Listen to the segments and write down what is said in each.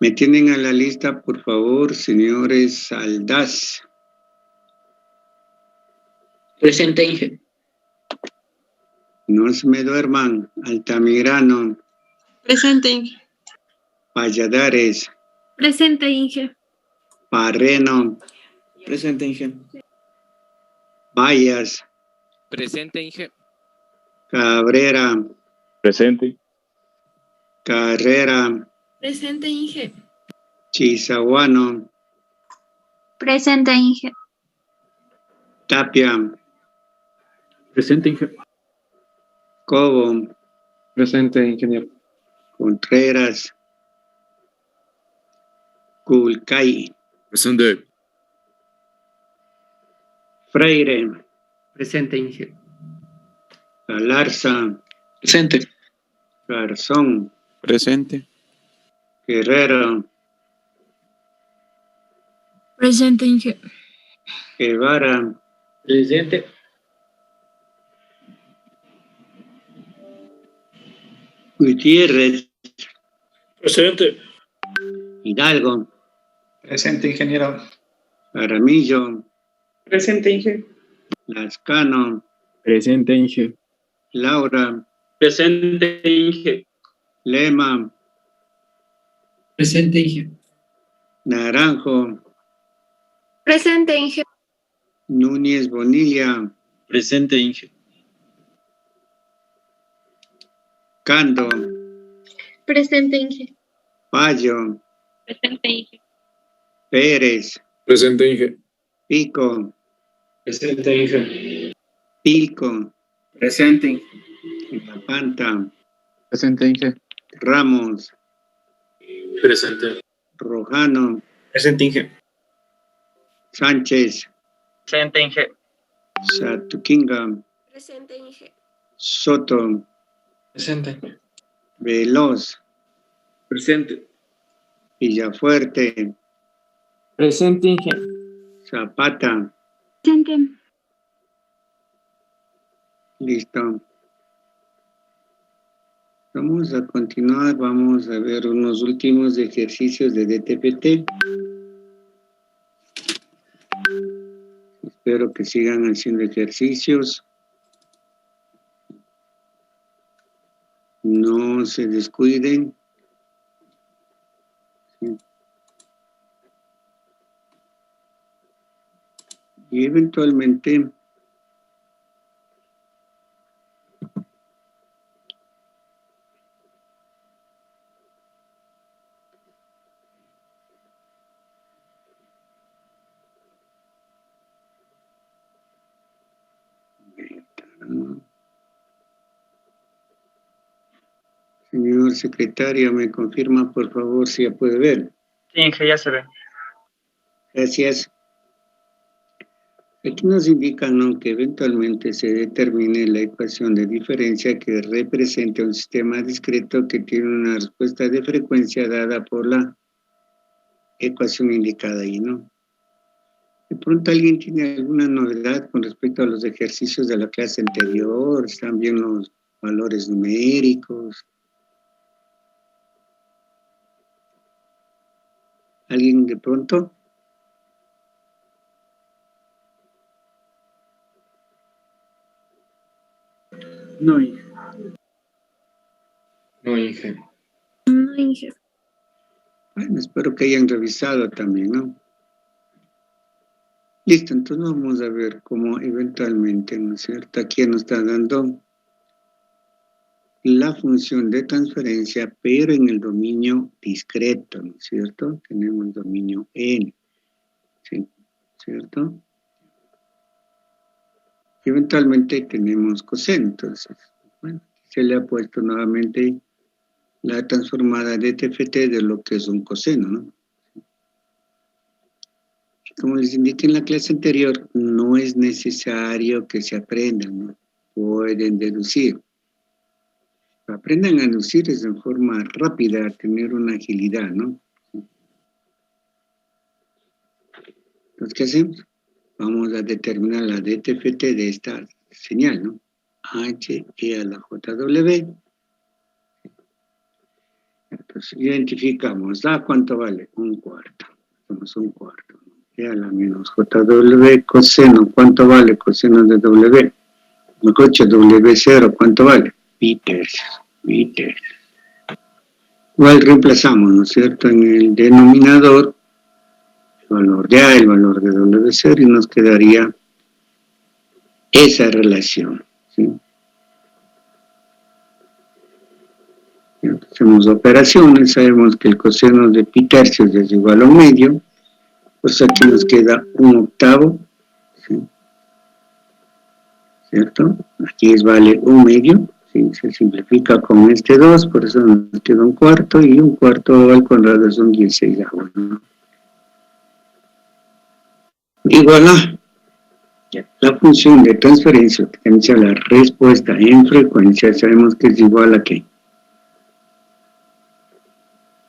Me tienen a la lista, por favor, señores Aldaz. Presente, Inge. No se me duerman. Altamirano. Presente, Inge. Valladares. Presente, Inge. Parreno. Presente, Inge. Vallas. Presente, Inge. Cabrera. Presente. Carrera. Presente, Inge. Chizahuano. Presente, Inge. Tapia. Presente, Inge. Cobo. Presente, ingeniero. Contreras. Culcay. Presente. Freire. Presente, Inge. Galarza. Presente. Garzón. Presente. Guerrero. Presente, Inge. Guevara. Presente. Gutiérrez. Presente. Hidalgo. Presente, ingeniero. Aramillo. Presente, Inge. Lascano. Presente, Inge. Laura. Presente, Inge. Lema. Presente, Inge. Naranjo. Presente, Inge. Núñez Bonilla. Presente, Inge. Cando. Presente, Inge. Payo. Presente, Inge. Pérez. Presente, Inge. Pico. Presente, Inge. Pilco. Presente, Inge. Panta. Presente, Inge. Ramos. Presente. Rojano. Presente, Inge. Sánchez. Presente, Inge. Satukinga. Presente, Inge. Soto. Presente. Veloz. Presente. Villafuerte. Presente, Inge. Zapata. Presente. Listo. Vamos a continuar, vamos a ver unos últimos ejercicios de DTPT. Espero que sigan haciendo ejercicios. No se descuiden. Sí. Y eventualmente señor secretario, ¿me confirma por favor si ya puede ver? Sí, Inge, ya se ve. Gracias. Aquí nos indican, ¿no?, que eventualmente se determine la ecuación de diferencia que represente un sistema discreto que tiene una respuesta de frecuencia dada por la ecuación indicada ahí, ¿no? De pronto alguien tiene alguna novedad con respecto a los ejercicios de la clase anterior, están bien los valores numéricos. ¿Alguien de pronto? No, Inge. No, Inge. No, Inge. Bueno, espero que hayan revisado también, ¿no? Listo, entonces vamos a ver cómo eventualmente, ¿no es cierto? Aquí nos está dando la función de transferencia, pero en el dominio discreto, ¿no es cierto? Tenemos el dominio N, ¿sí? ¿Cierto? Y eventualmente tenemos coseno, entonces, bueno, se le ha puesto nuevamente la transformada de TFT de lo que es un coseno, ¿no? Como les indiqué en la clase anterior, no es necesario que se aprendan, ¿no? Pueden deducir. Aprendan a deducir de forma rápida, a tener una agilidad, ¿no? Entonces, ¿qué hacemos? Vamos a determinar la DTFT de esta señal, ¿no? H, E a la JW. Entonces identificamos, ¿A cuánto vale? 1/4. Hacemos 1/4. Y a la menos JW coseno, ¿cuánto vale? Coseno de W. Mejor dicho, W0, ¿cuánto vale? Pi tercios. Igual reemplazamos, ¿no es cierto? En el denominador, el valor de A, el valor de W0, y nos quedaría esa relación, ¿sí? Hacemos operaciones, sabemos que el coseno de pi tercios es igual a 1/2, pues aquí nos queda 1/8, ¿sí? ¿Cierto? Aquí vale 1/2, ¿sí? Se simplifica con este 2, por eso nos queda 1/4, y 1/4 al cuadrado son 16avos, ¿no? Igual a la función de transferencia, la respuesta en frecuencia, sabemos que es igual a ¿qué?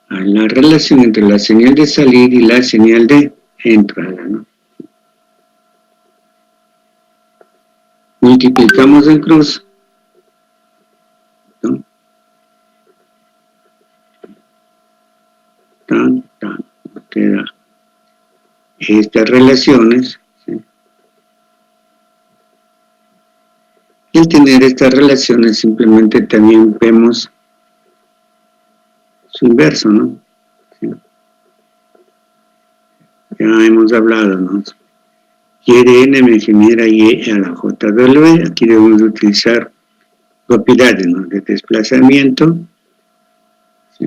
A la relación entre la señal de salida y la señal de entrada, ¿no? Multiplicamos en cruz, ¿no? Queda estas relaciones, ¿sí? Y al tener estas relaciones simplemente también vemos su inverso, ¿no? ¿Sí? Ya hemos hablado, ¿no? Y de n me genera y a la JW, aquí debemos utilizar propiedades, ¿no? De desplazamiento, ¿sí?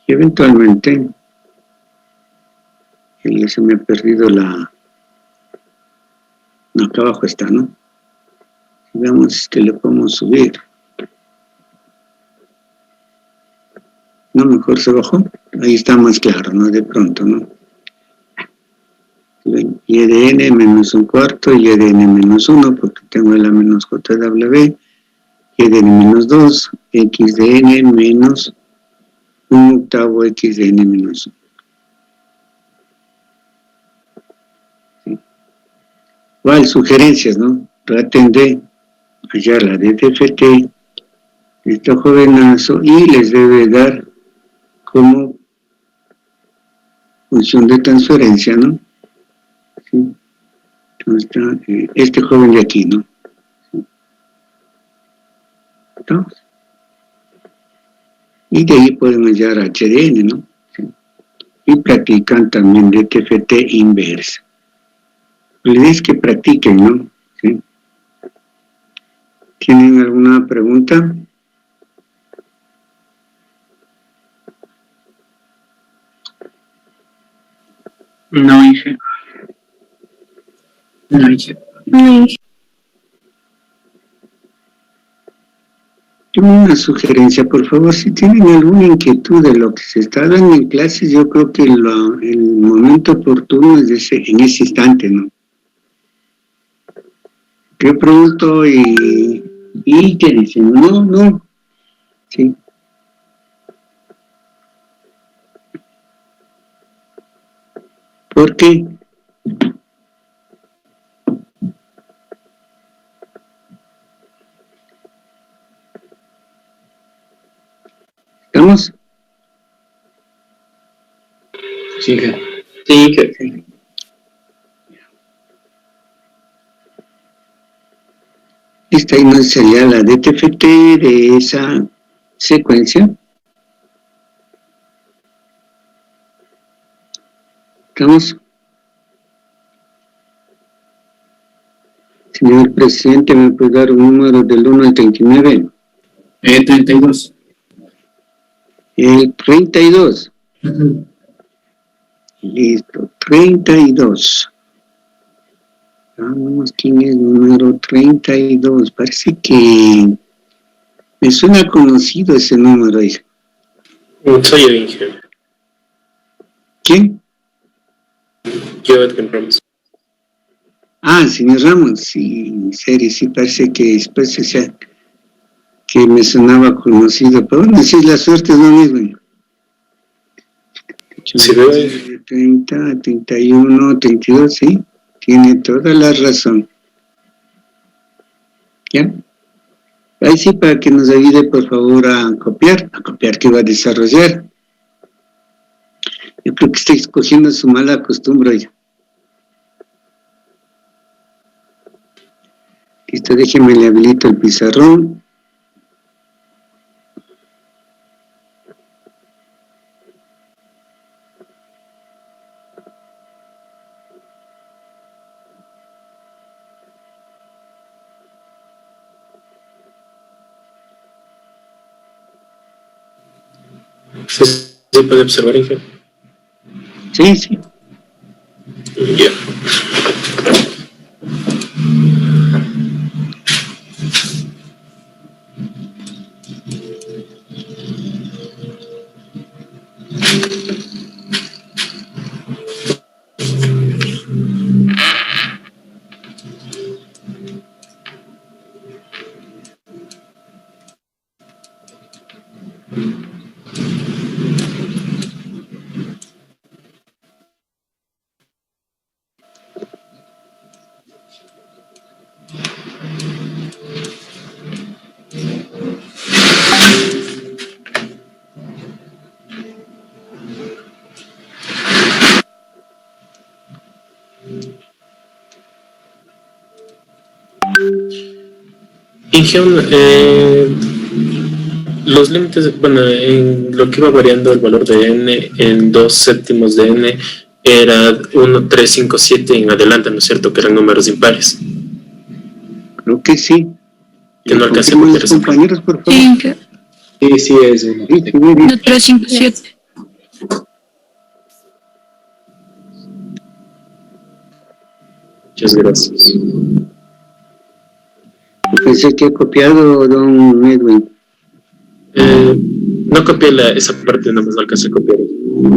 Y eventualmente, ya se me ha perdido la... No, acá abajo está, ¿no? Veamos que le podemos subir. No, mejor se bajó. Ahí está más claro, ¿no? De pronto, ¿no? Y de n menos 1/4 y de n menos 1, porque tengo la menos JW, y de n menos 2, x de n menos 1/8 x de n menos 1. ¿Sí? Igual, sugerencias, ¿no? Traten de hallar la DTFT de este jovenazo y les debe dar como función de transferencia, ¿no? ¿Sí? Entonces está este joven de aquí, ¿no? ¿Sí? ¿Estamos? Y de ahí pueden hallar HDN, ¿no? ¿Sí? Y practican también DTFT inversa. Les digo que practiquen, ¿no? ¿Sí? ¿Tienen alguna pregunta? No, Inge. No, Inge. Una sugerencia, por favor, si tienen alguna inquietud de lo que se está dando en clases, yo creo que el momento oportuno es en ese instante, ¿no? Yo pregunto y ¿qué dicen? No, sí. ¿Por qué? ¿Estamos? Sí, Inge. Sí. Esta ahí no sería la DTFT de esa secuencia. ¿Estamos? Señor presidente, ¿me puede dar un número del 1 al 39? 32. El 32. Listo, 32. Vamos, ¿quién es el número 32? Parece que me suena conocido ese número, hija. Soy yo, Inge. ¿Quién? Yo, Edwin Ramos. Ah, señor Ramos, sí, en serio, sí parece que después que me sonaba conocido, pero bueno, sí, la suerte es lo mismo. Sí, 30, 31, 32, sí, tiene toda la razón. ¿Ya? Ahí sí, para que nos ayude, por favor, a copiar que va a desarrollar. Yo creo que está escogiendo su mala costumbre ya. Listo, déjeme le habilito el pizarrón. ¿Se puede observar, Inge? Sí, sí. Ya. Los límites, bueno, en lo que iba variando el valor de n en 2/7 de n era 1, 3, 5, 7 en adelante, ¿no es cierto? Que eran números impares. Creo que sí. Que no alcancé a meter esa parte. Compañeros, por favor. Inge. Sí, es uno. Sí, sí, muy bien. 1, 3, 5, 7. Muchas gracias. Pensé que ha copiado don Edwin. No copié esa parte, no me alcancé a copiar,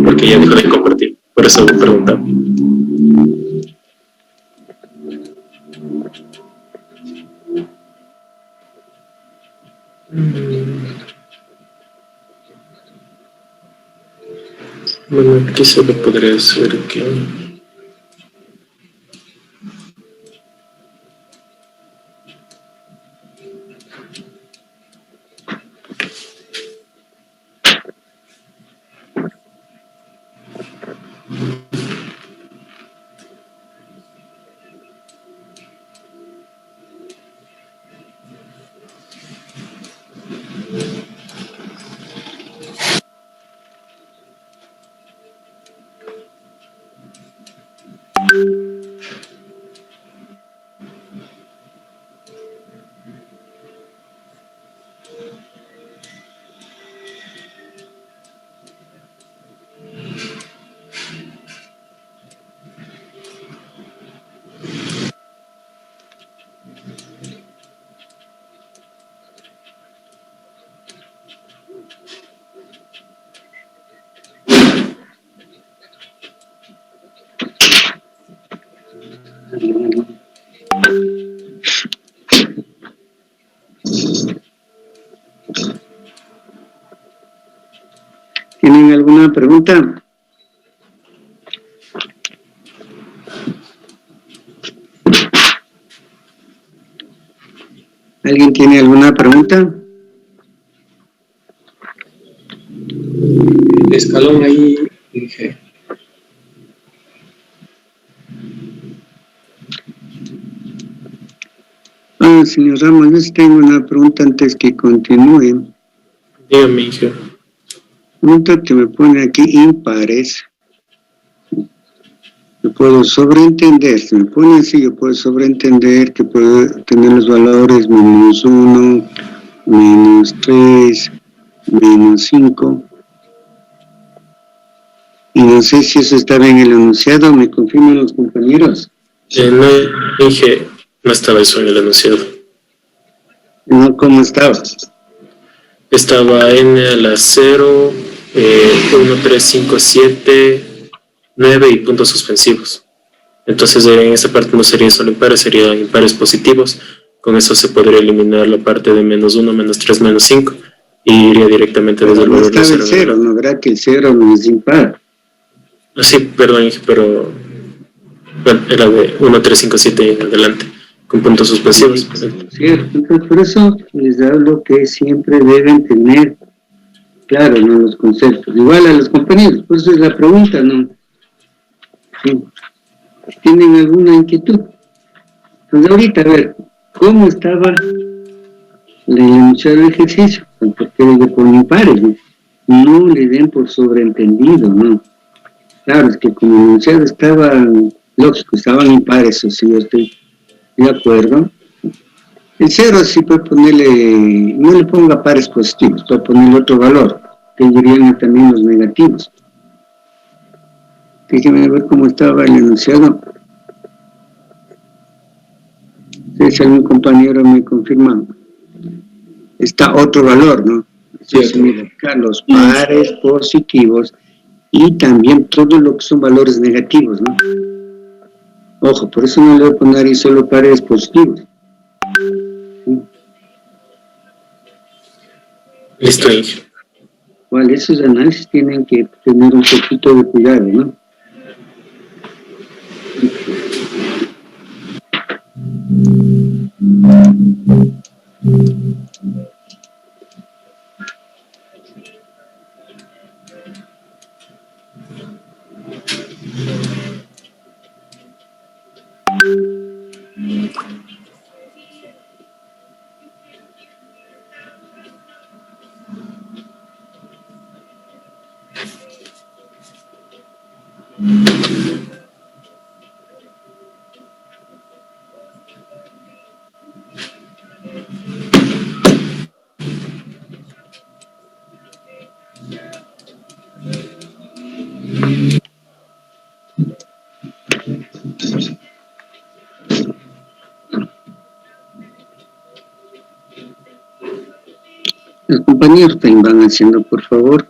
porque ya dejó de compartir. Por eso me preguntaba. Bueno, aquí solo podría ser que... ¿Tienen alguna pregunta? ¿Alguien tiene alguna pregunta? El escalón ahí, Inge. Señor Ramos, yo sí tengo una pregunta antes que continúe. Dígame, Inge. Pregunta que me pone aquí impares. Yo puedo sobreentender, si me pone así, yo puedo sobreentender que puedo tener los valores -1, -3, -5. Y no sé si eso está bien el enunciado, ¿me confirman los compañeros? No, Inge, no estaba eso en el enunciado. No, ¿cómo estaba? Estaba n a la 0, 1, 3, 5, 7, 9 y puntos suspensivos. Entonces en esa parte no sería solo impares, serían impares positivos. Con eso se podría eliminar la parte de -1, -3, -5 y iría directamente desde el No valor de estaba el 0, ¿no verá que el 0 no es impar? Sí, perdón, Inge, pero bueno, era de 1, 3, 5, 7 en adelante. con puntos suspensivos. Cierto, entonces por eso les hablo que siempre deben tener claro, ¿no? Los conceptos, igual a los compañeros, por eso es la pregunta, ¿no? Sí. ¿Tienen alguna inquietud? Entonces ahorita, a ver, ¿cómo estaba el enunciado del ejercicio? Porque le ponen pares, ¿no? No le den por sobreentendido, ¿no? Claro, es que como el enunciado estaba lógico, estaban impares, eso sí, yo estoy de acuerdo. El cero sí puede ponerle, no le ponga pares positivos, puede ponerle otro valor, que dirían también los negativos. Déjenme ver cómo estaba el enunciado. Si algún compañero me confirma. Está otro valor, ¿no? Eso significa los pares positivos y también todo lo que son valores negativos, ¿no? Ojo, por eso no le voy a poner ahí solo pares positivos. Listo, Inge. Vale, esos análisis tienen que tener un poquito de cuidado, ¿no? Los compañeros también van haciendo, por favor.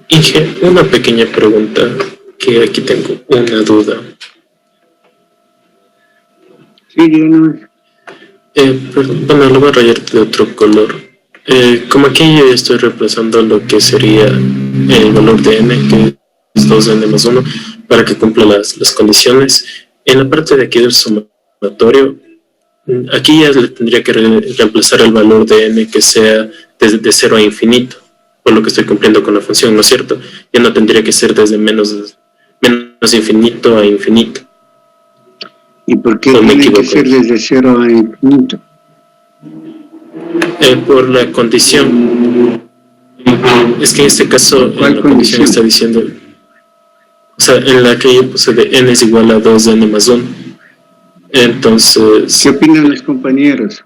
Inge, una pequeña pregunta, que aquí tengo una duda. Sí, díganos. Perdón, bueno, lo voy a rayar de otro color. Como aquí yo estoy reemplazando lo que sería el valor de n, que es 2n más 1, para que cumpla las condiciones. En la parte de aquí del sumatorio, aquí ya le tendría que reemplazar el valor de n que sea desde de 0 a infinito, por lo que estoy cumpliendo con la función, ¿no es cierto? Ya no tendría que ser desde menos infinito a infinito. ¿Y por qué No me tiene que equivoco. ser desde 0 a infinito? Por la condición. Es que en este caso, ¿Cuál la condición condición? está diciendo, o sea, en la que yo puse de n es igual a 2n más 1. Entonces, ¿Qué opinan los compañeros?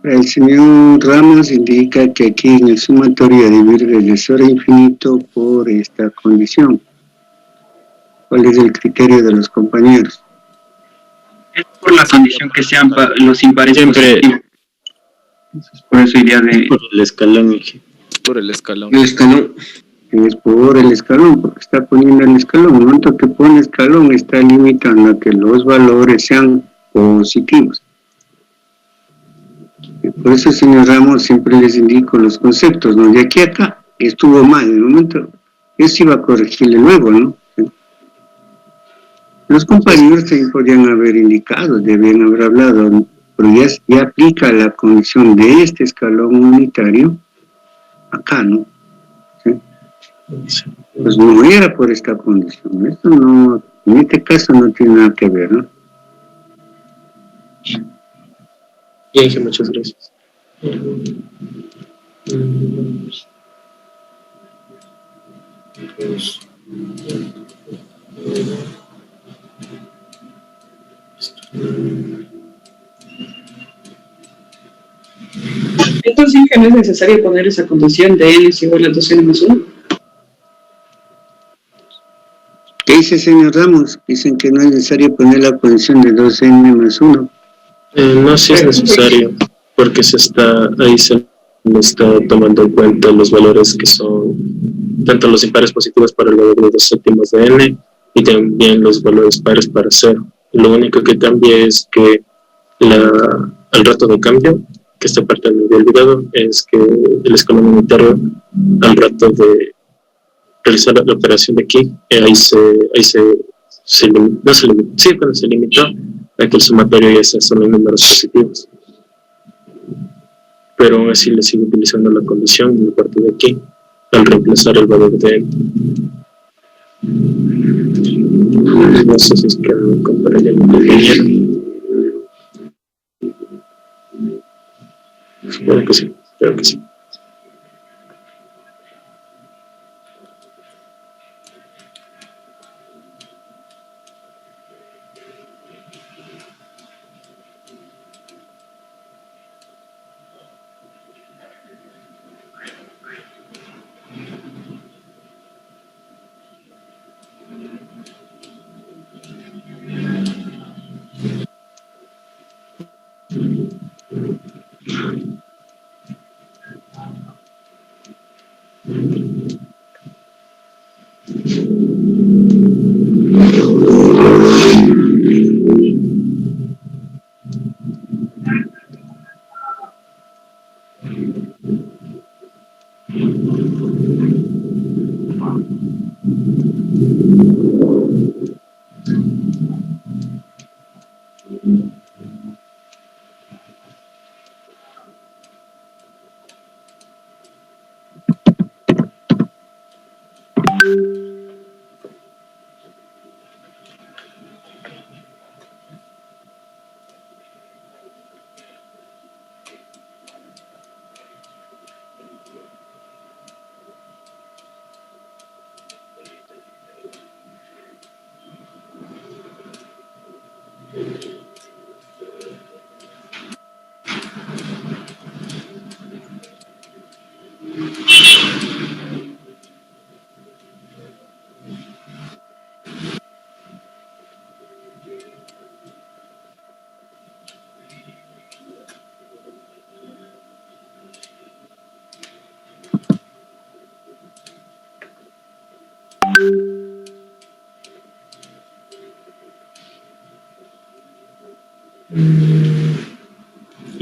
El señor Ramos indica que aquí en el sumatorio debe ir desde 0 a infinito por esta condición. ¿Cuál es el criterio de los compañeros? Es por la condición que sean los impares Siempre. positivos. Entonces, por eso iría de... Por el escalón, Inge. Por el escalón. El escalón. Es por el escalón, porque está poniendo el escalón. El momento que pone escalón está limitando a que los valores sean positivos. Y por eso, señor Ramos, siempre les indico los conceptos, ¿no? De aquí a acá estuvo mal. En el momento, eso iba a corregirle luego, ¿no? Los compañeros también podrían haber indicado, debían haber hablado, ¿no? Pero ya aplica la condición de este escalón unitario acá, ¿no? ¿Sí? Pues no era por esta condición. Esto no, en este caso no tiene nada que ver, ¿no? bien, Inge, muchas gracias. Entonces, Inge, no es necesario poner esa condición de n es igual a 2n más 1. ¿Qué dice, señor Ramos? Dicen que no es necesario poner la condición de 2n más 1. No, sí es necesario, porque ahí se está tomando en cuenta los valores que son tanto los impares positivos para el valor de 2 séptimos de n y también los valores pares para 0. Lo único que cambia es que el rato de cambio, que esta parte me había olvidado, es que el escalón unitario al rato de realizar la operación de aquí, se limitó a que el sumatorio ya sea solo en números positivos. Pero aún así le sigo utilizando la condición en la parte de aquí, al reemplazar el valor de n. No sé si es que me comparé el ingeniero. Espero que sí, espero que sí.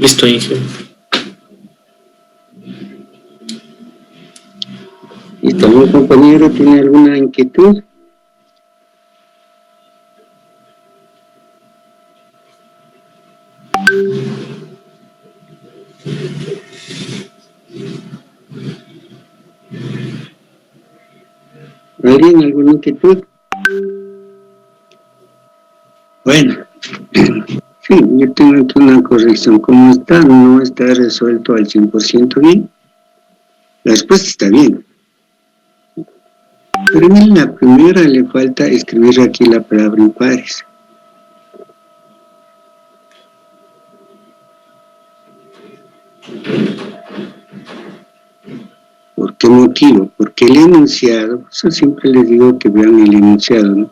Listo, Inge. ¿Listo? ¿Algún compañero tiene alguna inquietud? ¿Alguien alguna inquietud? Bueno, sí, yo tengo aquí una corrección. Como está, no está resuelto al 100% bien. La respuesta está bien. Pero en la primera le falta escribir aquí la palabra impares. ¿Por qué motivo? Porque el enunciado, eso siempre les digo que vean el enunciado, ¿no?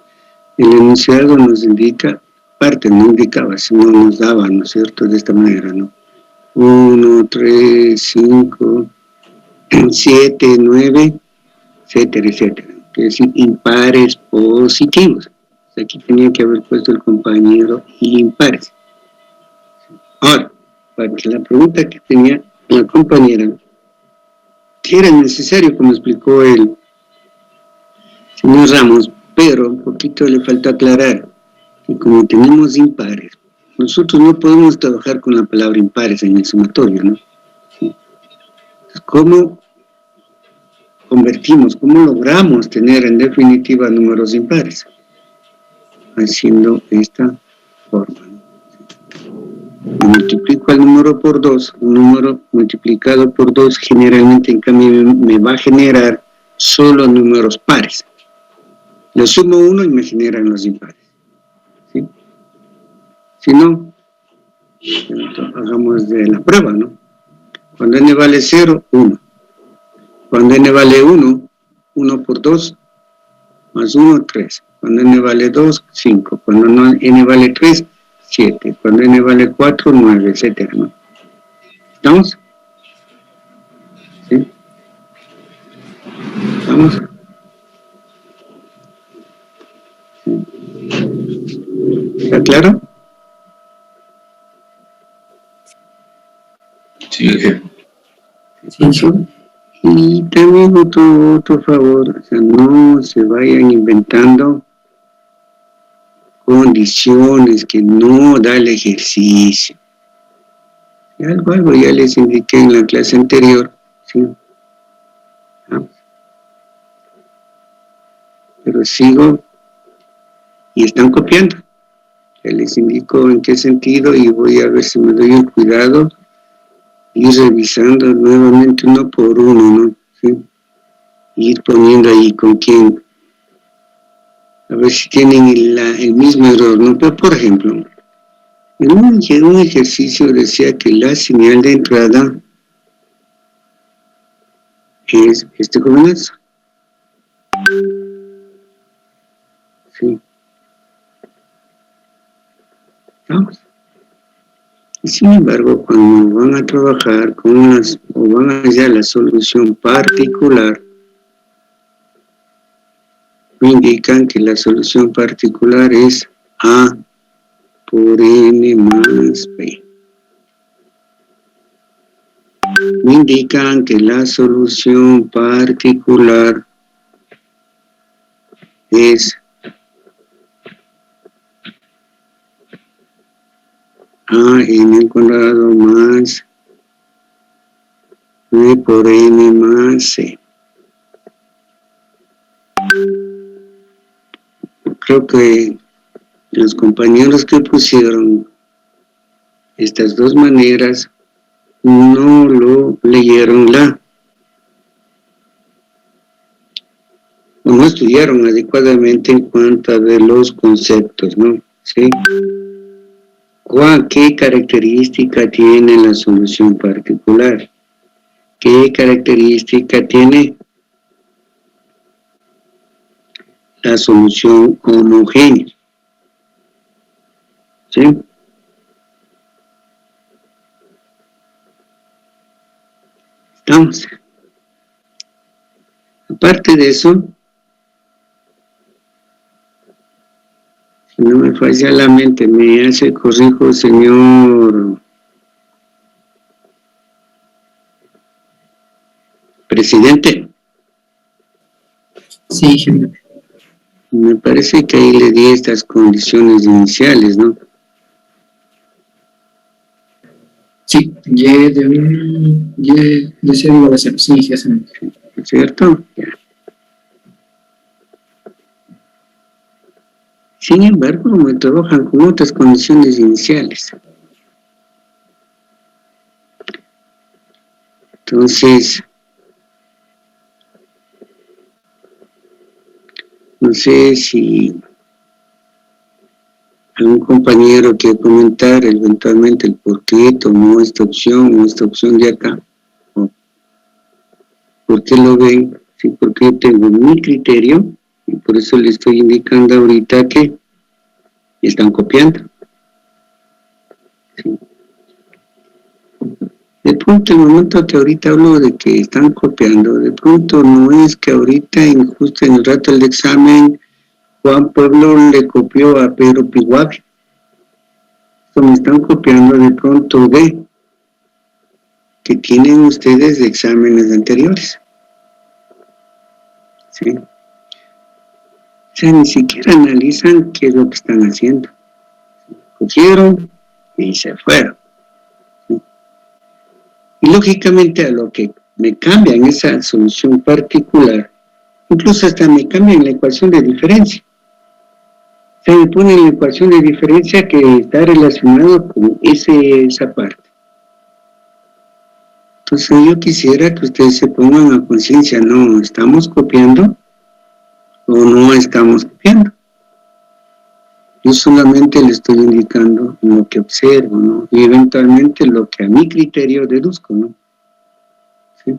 El enunciado nos indica, parte no indicaba, sino nos daba, ¿no es cierto? De esta manera, ¿no? 1, 3, 5, 7, 9, etcétera, etcétera. Es decir, impares positivos. Aquí tenía que haber puesto el compañero impares. Ahora, para que la pregunta que tenía la compañera, que era necesario, como explicó el señor Ramos, pero un poquito le falta aclarar que como tenemos impares, nosotros no podemos trabajar con la palabra impares en el sumatorio, ¿no? ¿Sí? ¿Cómo convertimos, cómo logramos tener en definitiva números impares? Haciendo esta forma, ¿no? Multiplico el número por 2, un número multiplicado por 2 generalmente en cambio me va a generar solo números pares. Le sumo 1 y me generan los impares, ¿sí? Si no, hagamos de la prueba, ¿no? Cuando n vale 0, 1. Cuando n vale 1, 1 por 2, más 1, 3. Cuando n vale 2, 5. Cuando n vale 3, 7. Cuando n vale 4, 9, etcétera, ¿no? ¿Estamos? ¿Sí? ¿Estamos? ¿Sí? ¿Está claro? Sí. Sí. Y también otro favor, o sea, no se vayan inventando condiciones que no da el ejercicio. Algo ya les indiqué en la clase anterior, ¿sí? Pero sigo y están copiando. Ya les indico en qué sentido y voy a ver si me doy el cuidado y revisando nuevamente uno por uno, ¿no? ¿Sí? Ir poniendo ahí con quién. A ver si tienen el mismo error, ¿no? Pero, por ejemplo, en un ejercicio decía que la señal de entrada es este combinazo. Sí. ¿Vamos? Y sin embargo, cuando van a trabajar con o van a hallar la solución particular, me indican que la solución particular es A por N más B. Me indican que la solución particular es A n al cuadrado más B por N más C. Creo que los compañeros que pusieron estas dos maneras no lo leyeron o no estudiaron adecuadamente en cuanto a de los conceptos, ¿no? ¿Sí? ¿Qué característica tiene la solución particular? ¿Qué característica tiene la solución homogénea? ¿Sí? ¿Estamos? Aparte de eso, si no me falla la mente, me hace corrijo, señor Presidente. Sí, ingeniero. Me parece que ahí le di estas condiciones iniciales, ¿no? Sí, Y de 1, Y de 0 igual a 0. Sí, ya se me... ¿Cierto? Ya. Sin embargo, me trabajan con otras condiciones iniciales. Entonces, no sé si algún compañero quiere comentar eventualmente el por qué tomó esta opción o esta opción de acá. O por qué lo ven, sí, porque yo tengo mi criterio y por eso le estoy indicando ahorita que están copiando. Sí. De pronto, el momento que ahorita hablo de que están copiando, de pronto no es que ahorita, justo en el rato del examen, Juan Pueblo le copió a Pedro Piguave. Esto me están copiando de pronto de que tienen ustedes de exámenes anteriores. ¿Sí? O sea, ni siquiera analizan qué es lo que están haciendo. Cogieron y se fueron. ¿Sí? Y lógicamente a lo que me cambian esa solución particular, incluso hasta me cambian la ecuación de diferencia. Se me pone la ecuación de diferencia que está relacionado con esa parte. Entonces yo quisiera que ustedes se pongan a conciencia, no, ¿estamos copiando o no estamos copiando? Yo solamente le estoy indicando lo que observo, ¿no? Y eventualmente lo que a mi criterio deduzco, ¿no? ¿Sí?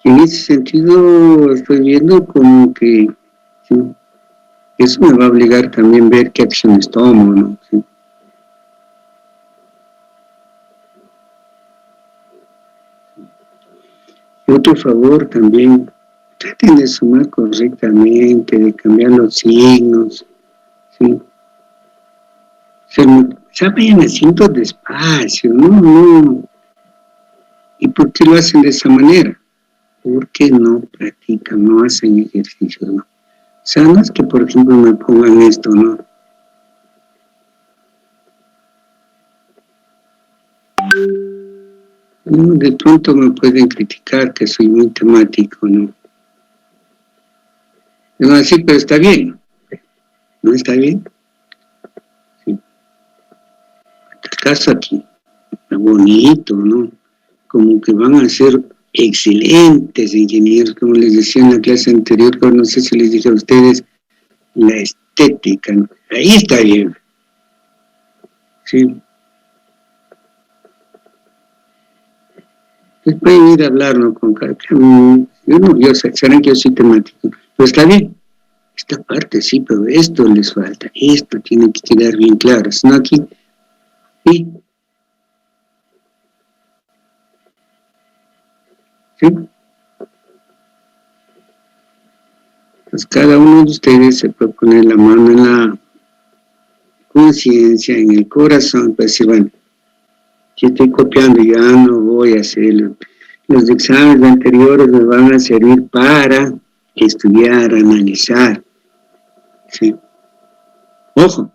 Y en ese sentido estoy viendo como que ¿sí? Eso me va a obligar también a ver qué acciones tomo, ¿no? ¿Sí? Y otro favor también, traten de sumar correctamente, de cambiar los signos, ¿sí? Ya vayan haciendo despacio, ¿no? ¿Y por qué lo hacen de esa manera? Porque no practican, no hacen ejercicio, ¿no? O sea, no es que, por ejemplo, me pongan esto, ¿no? De pronto me pueden criticar que soy muy temático, ¿no? Me van a decir, pero está bien. ¿No está bien? Sí. El caso aquí, está bonito, ¿no? Como que van a ser excelentes ingenieros, como les decía en la clase anterior, pero no sé si les dije a ustedes, la estética, ¿no? Ahí está bien. Sí. Ustedes pueden ir a hablar, ¿no? Con cada yo saben que yo soy temático, pero está bien. Esta parte sí, pero esto les falta, esto tiene que quedar bien claro, ¿no? Aquí, ¿sí? ¿Sí? Pues cada uno de ustedes se puede poner la mano en la conciencia, en el corazón, para decir, bueno, si estoy copiando, ya no voy a hacerlo. Los exámenes anteriores me van a servir para estudiar, analizar. ¿Sí? Ojo,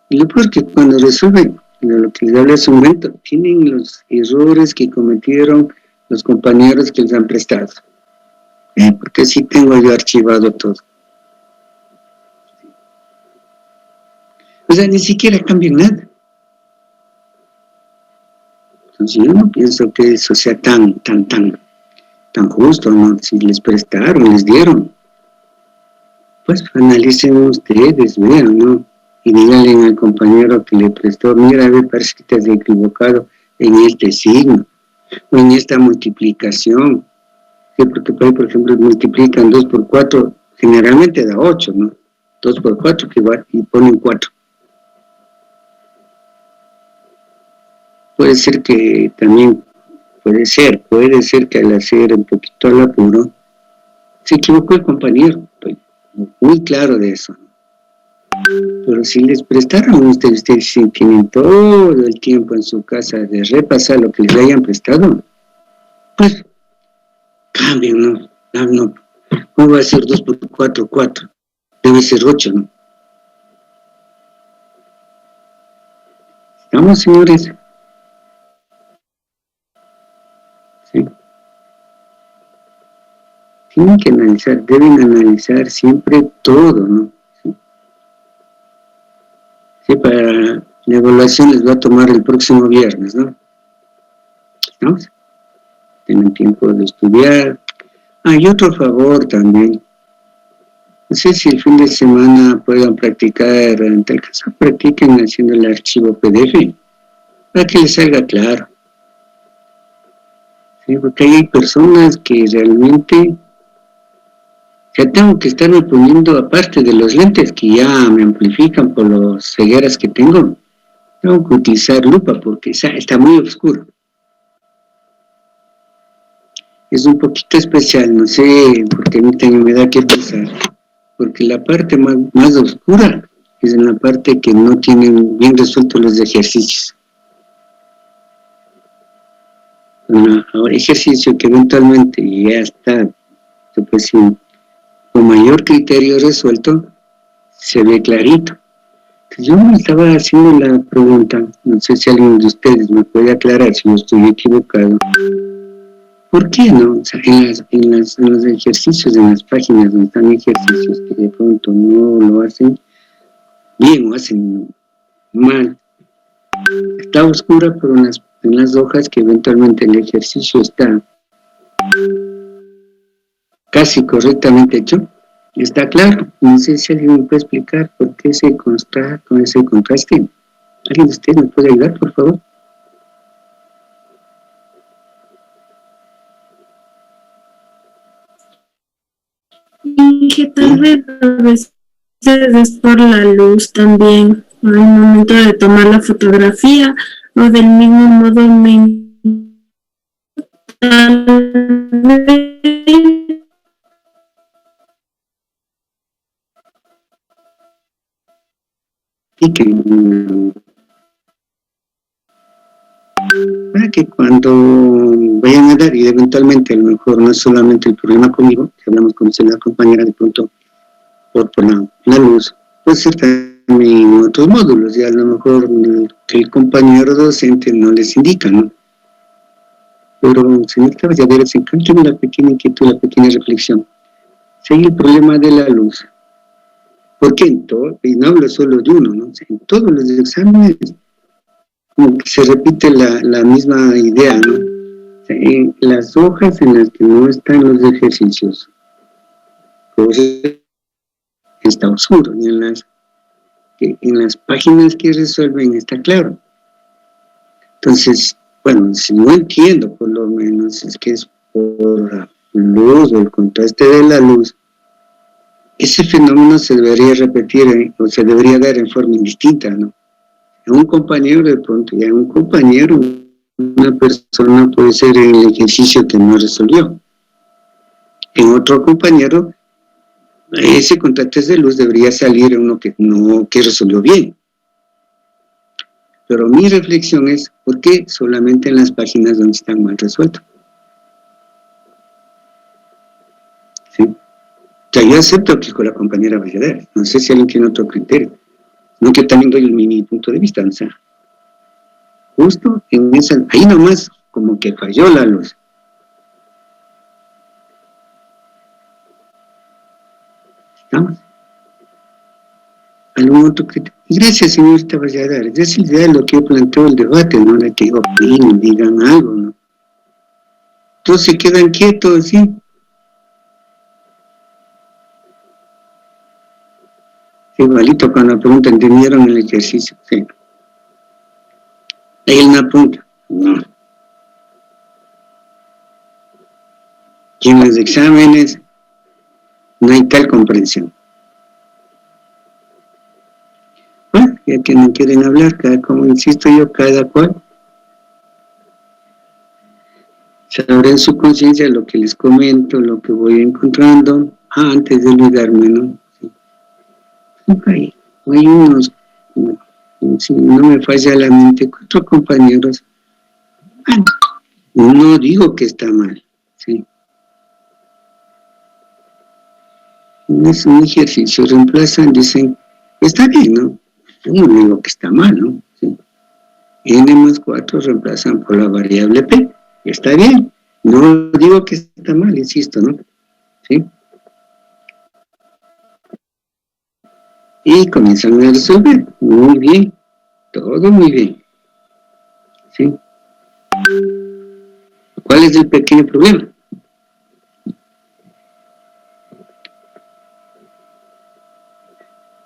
y lo peor es que cuando resuelven, lo que les hablé hace un momento, tienen los errores que cometieron los compañeros que les han prestado. Porque sí tengo yo archivado todo. O sea, ni siquiera cambian nada. Entonces yo no pienso que eso sea tan justo, ¿no? Si les prestaron, les dieron. Pues analicen ustedes, vean, ¿no? Y díganle al compañero que le prestó, mira, me parece que te has equivocado en este signo, o en esta multiplicación. Sí, porque por ejemplo, multiplican 2 por 4, generalmente da 8, ¿no? 2 por 4 que igual, y ponen 4. Puede ser que también, puede ser que al hacer un poquito al apuro, se equivocó el compañero, pues, muy claro de eso, ¿no? Pero si les prestaron ustedes si tienen todo el tiempo en su casa de repasar lo que les hayan prestado, pues cambien, ¿no? No, ¿cómo va a ser 2 por 4, 4? Debe ser 8, ¿no? ¿Estamos, señores? Sí. Tienen que analizar, deben analizar siempre todo, ¿no? Sí, para la evaluación les va a tomar el próximo viernes, ¿no? ¿Estamos? Tienen tiempo de estudiar. Hay otro favor también. No sé si el fin de semana puedan practicar, en tal caso practiquen haciendo el archivo PDF, para que les salga claro. Sí, porque hay personas que realmente ya tengo que estarme poniendo, aparte de los lentes que ya me amplifican por las cegueras que tengo que utilizar lupa porque está muy oscuro. Es un poquito especial, no sé, porque a mí también me da que pensar, porque la parte más oscura es en la parte que no tienen bien resueltos los ejercicios. Un ejercicio que eventualmente ya está, pues, con mayor criterio resuelto, se ve clarito. Entonces, yo me estaba haciendo la pregunta, no sé si alguien de ustedes me puede aclarar si yo estoy equivocado. ¿Por qué no? O sea, en los ejercicios, en las páginas donde están ejercicios que de pronto no lo hacen bien o hacen mal, está oscura, pero en las hojas que eventualmente el ejercicio está casi correctamente hecho, está claro. No sé si alguien me puede explicar por qué se consta con ese contraste. ¿Alguien de ustedes me puede ayudar, por favor? Que tal vez a veces es por la luz también, al momento de tomar la fotografía, o del mismo modo Y que para que cuando vayan a dar, y eventualmente a lo mejor no es solamente el problema conmigo, que hablamos con la compañera de pronto por la luz, puede ser también en otros módulos, y a lo mejor el compañero docente no les indica, ¿no? Pero, señor Caballeros, encánteme la pequeña inquietud, la pequeña reflexión. Si hay el problema de la luz, ¿por qué en todo? Y no hablo solo de uno, ¿no? En todos los exámenes como que se repite la misma idea, ¿no? En las hojas en las que no están los ejercicios, pues está oscuro, y en las páginas que resuelven está claro. Entonces, bueno, si no entiendo, por lo menos es que es por la luz o el contraste de la luz, ese fenómeno se debería repetir o se debería dar en forma indistinta, ¿no? A un compañero de pronto, y a un compañero, una persona puede ser el ejercicio que no resolvió. En otro compañero, ese contraste de luz debería salir en uno que resolvió bien. Pero mi reflexión es, ¿por qué solamente en las páginas donde están mal resueltos? ¿Sí? O sea, yo acepto que con la compañera Valladares, no sé si alguien tiene otro criterio, no que también doy mi punto de vista, o sea, justo en esa, ahí nomás como que falló la luz. ¿Estamos? ¿Algún otro criterio? Gracias, señorita Valladares. Esa es la idea de lo que yo planteo el debate, ¿no? De que opinen, digan algo, ¿no? Todos se quedan quietos, ¿sí? Igualito cuando preguntan, ¿entendieron el ejercicio? Sí. Ahí una pregunta. No. Y en los exámenes no hay tal comprensión. Bueno, ya que no quieren hablar, como insisto yo, cada cual sabrá en su conciencia lo que les comento, lo que voy encontrando, antes de olvidarme, ¿no? Sí. Ahí, hay unos, si no me falla la mente, 4 compañeros. Bueno, no digo que está mal, ¿sí? Es un ejercicio, reemplazan, dicen, está bien, ¿no? Yo no digo que está mal, ¿no? ¿Sí? N más 4 reemplazan por la variable P, está bien, no digo que está mal, insisto, ¿no? ¿Sí? Y comienzan a resolver, muy bien, todo muy bien, ¿sí? ¿Cuál es el pequeño problema?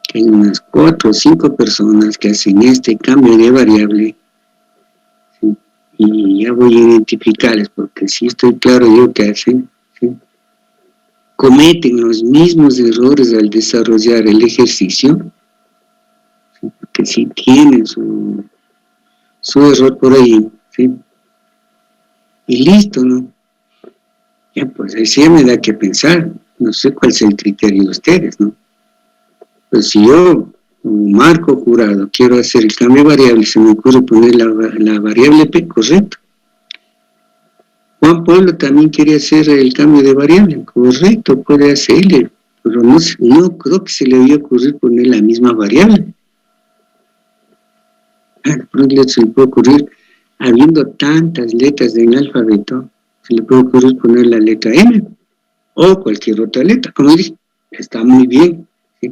Que hay unas 4 o 5 personas que hacen este cambio de variable, ¿sí? Y ya voy a identificarles, porque sí estoy claro yo que hacen, ¿sí? Cometen los mismos errores al desarrollar el ejercicio, ¿sí? Porque sí tienen su error por ahí, ¿sí? Y listo, ¿no? Ya, pues ahí sí me da que pensar, no sé cuál es el criterio de ustedes, ¿no? Pues si yo, como Marco Jurado, quiero hacer el cambio de variable, se me ocurre poner la variable P, correcto. Juan Pablo también quiere hacer el cambio de variable, correcto, puede hacerle, pero no creo que se le vaya a ocurrir poner la misma variable. Pronto se le puede ocurrir, habiendo tantas letras en el alfabeto, se le puede ocurrir poner la letra M, o cualquier otra letra, como dije, está muy bien, ¿sí?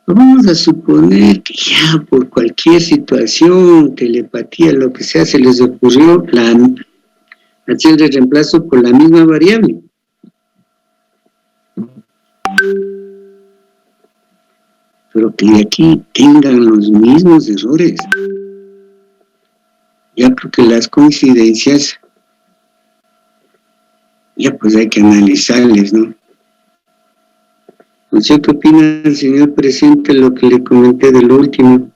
Vamos a suponer que ya por cualquier situación, telepatía, lo que sea, se les ocurrió hacer el reemplazo por la misma variable. Pero que de aquí tengan los mismos errores. Ya creo que las coincidencias, ya pues hay que analizarles, ¿no? No sé qué opina el señor presidente lo que le comenté de lo último.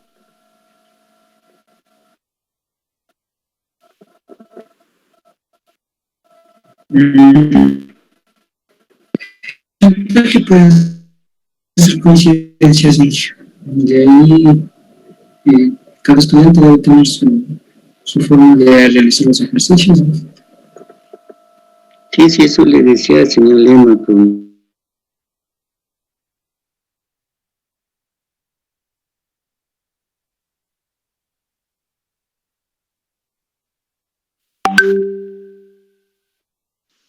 Que pueden ser coincidencias, de ahí cada estudiante debe tener su forma de realizar los ejercicios, ¿no? Sí, eso le decía al señor Lema, pero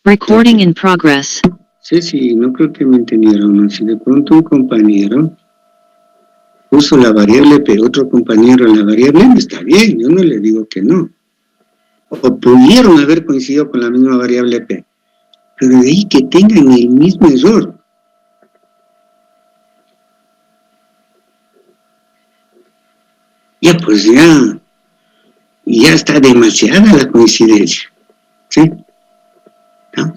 Recording in progress. sí, no creo que me entendieron, ¿no? Si de pronto un compañero puso la variable P, otro compañero la variable M, está bien, yo no le digo que no. O pudieron haber coincidido con la misma variable P, pero de ahí que tengan el mismo error. Ya pues ya está demasiada la coincidencia, ¿sí? ¿No?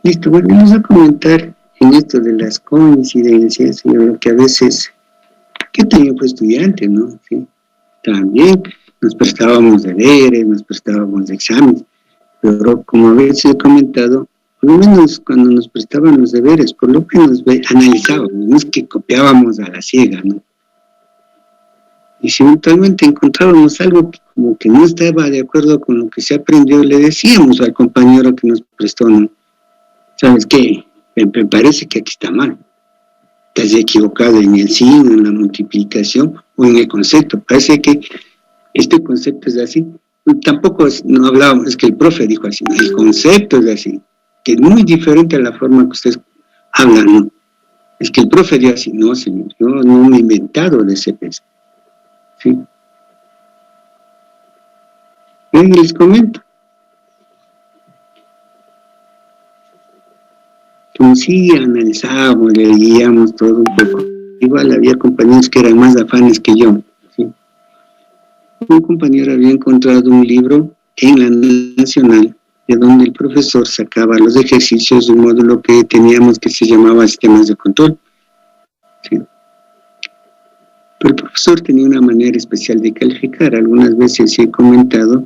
Listo, bueno, vamos a comentar en esto de las coincidencias, y lo que a veces, que también fue estudiante, ¿no? ¿Sí? También nos prestábamos deberes, nos prestábamos de exámenes, pero como a veces he comentado, por lo menos cuando nos prestaban los deberes, por lo menos analizábamos, no es que copiábamos a la ciega, ¿no? Y si eventualmente encontrábamos algo que como que no estaba de acuerdo con lo que se aprendió, le decíamos al compañero que nos prestó, ¿no? ¿Sabes qué? Me parece que aquí está mal. Estás equivocado en el signo, en la multiplicación o en el concepto. Parece que este concepto es así. Tampoco no hablábamos, es que el profe dijo así, el concepto es así, que es muy diferente a la forma que ustedes hablan, ¿no? Es que el profe dijo así, no señor, yo no me he inventado de ese peso. ¿Sí? Y les comento. Entonces sí, analizábamos, leíamos todo un poco. Igual había compañeros que eran más afanes que yo, ¿sí? Un compañero había encontrado un libro en la Nacional, de donde el profesor sacaba los ejercicios de un módulo que teníamos que se llamaba sistemas de control, ¿sí? Pero el profesor tenía una manera especial de calificar. Algunas veces he comentado,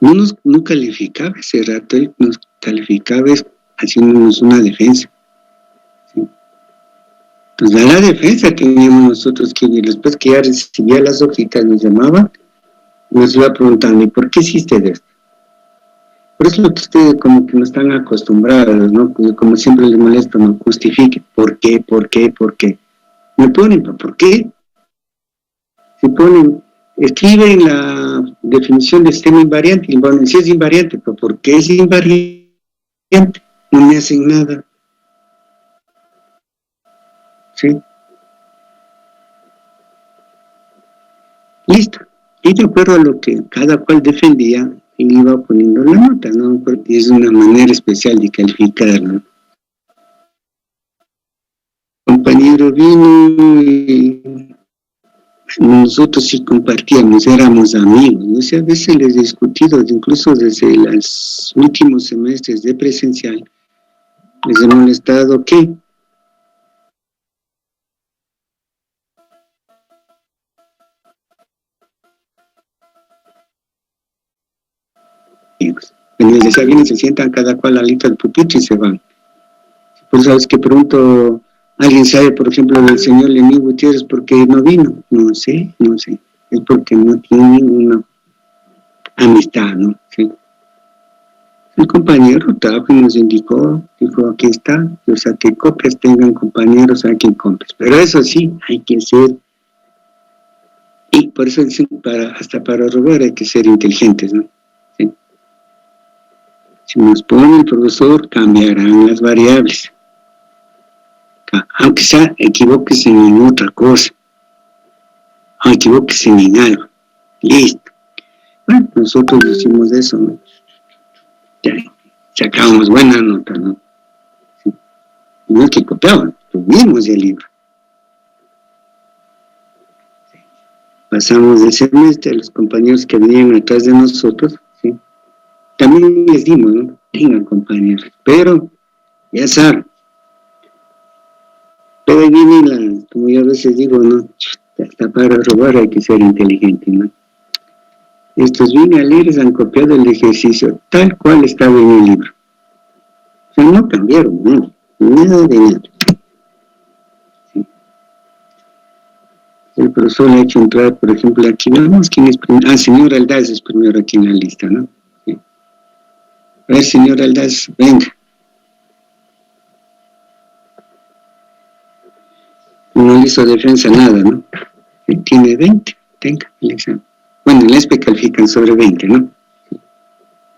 no calificaba ese rato, él nos calificaba haciéndonos una defensa. Entonces, a la defensa teníamos nosotros que ir, después que ya recibía las hojitas, nos llamaban, nos iba preguntando, ¿y por qué hiciste esto? Por eso es lo que ustedes como que no están acostumbrados, ¿no? Como siempre les molesta, no justifique, ¿por qué? Me ponen, ¿por qué? Se ponen, escriben la definición de sistema invariante, y bueno, si es invariante, ¿pero por qué es invariante? No me hacen nada. ¿Sí? Listo. Y de acuerdo a lo que cada cual defendía, iba poniendo la nota, ¿no? Porque es una manera especial de calificar, ¿no? El compañero vino y nosotros sí compartíamos, éramos amigos, ¿no? O sea, a veces les he discutido, incluso desde los últimos semestres de presencial, les he molestado que les decía, vienen, se sientan cada cual al lado del pupitre y se van. Pues sabes que pronto alguien sabe, por ejemplo, del señor Lenín Gutiérrez, ¿por qué no vino? No sé, es porque no tiene ninguna amistad, ¿no? ¿Sí? El compañero trajo y nos indicó, dijo, aquí está, yo saqué copias, tengan compañeros, saquen copias. Pero eso sí, hay que ser, y por eso dicen, hasta para robar hay que ser inteligentes, ¿no? ¿Sí? Si nos pone el profesor, cambiarán las variables. Aunque sea, equivóquese en otra cosa, o equivóquese en algo. Listo. Bueno, nosotros decimos eso, ¿no? Ya sacábamos buena nota, ¿no? Sí. No es que copiaban, tuvimos el libro. Sí. Pasamos el semestre a los compañeros que venían atrás de nosotros, ¿sí? También les dimos, ¿no? Tengan compañeros, pero ya saben. Pero ahí viene como yo a veces digo, ¿no? Hasta para robar hay que ser inteligente, ¿no? Estos binaleres han copiado el ejercicio tal cual estaba en el libro. O sea, no cambiaron nada de nada. ¿Sí? El profesor le ha hecho entrar, por ejemplo, aquí, vamos, ¿quién es primero? Señor Aldaz es primero aquí en la lista, ¿no? Sí. A ver, señor Aldaz, venga. No le hizo defensa nada, ¿no? Tiene 20, tenga el examen. Bueno, en la ESPE califican sobre 20, ¿no?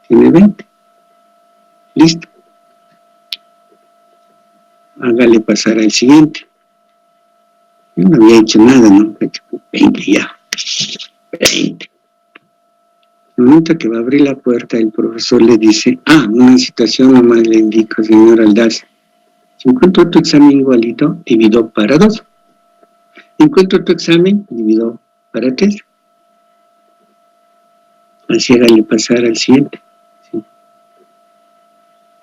Tiene 20. Listo. Hágale pasar al siguiente. Yo no había hecho nada, ¿no? 20 ya. 20. En el momento que va a abrir la puerta, el profesor le dice, una situación nomás le indico, señor Aldaz. Si encuentro tu examen igualito, divido para 2. Encuentro tu examen, divido para 3. Así hágale pasar al siguiente. ¿Sí?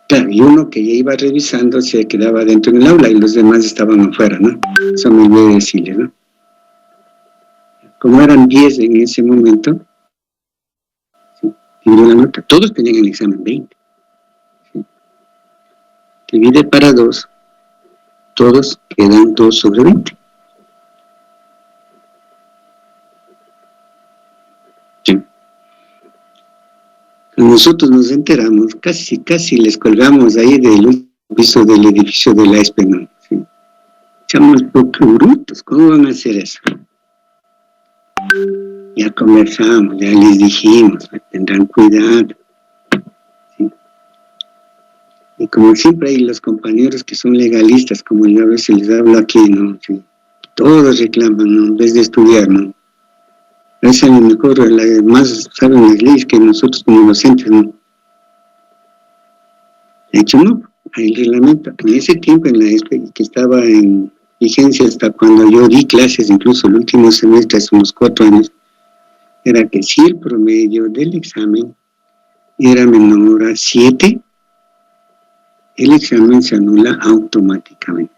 Claro, y uno que ya iba revisando se quedaba dentro del aula y los demás estaban afuera, ¿no? Eso me olvidé decirle, ¿no? Como eran 10 en ese momento, ¿sí? Dividió la nota. Todos tenían el examen 20. ¿Sí? Divide para 2. Todos quedan 2 sobre 20. Sí. Nosotros nos enteramos, casi les colgamos ahí del último piso del edificio de la ESPE, ¿no? Sí. Echamos poco brutos, ¿cómo van a hacer eso? Ya conversamos, ya les dijimos, tendrán cuidado. ¿Sí? Y como siempre hay los compañeros que son legalistas, como yo a veces les hablo aquí, ¿no? Sí. Todos reclaman, ¿no? En vez de estudiar, ¿no? A veces a lo mejor más saben las leyes que nosotros como docentes, ¿no? De hecho, no, el reglamento, en ese tiempo en la ESPE, que estaba en vigencia hasta cuando yo di clases, incluso el último semestre, hace unos 4 años, era que si el promedio del examen era menor a 7, el examen se anula automáticamente.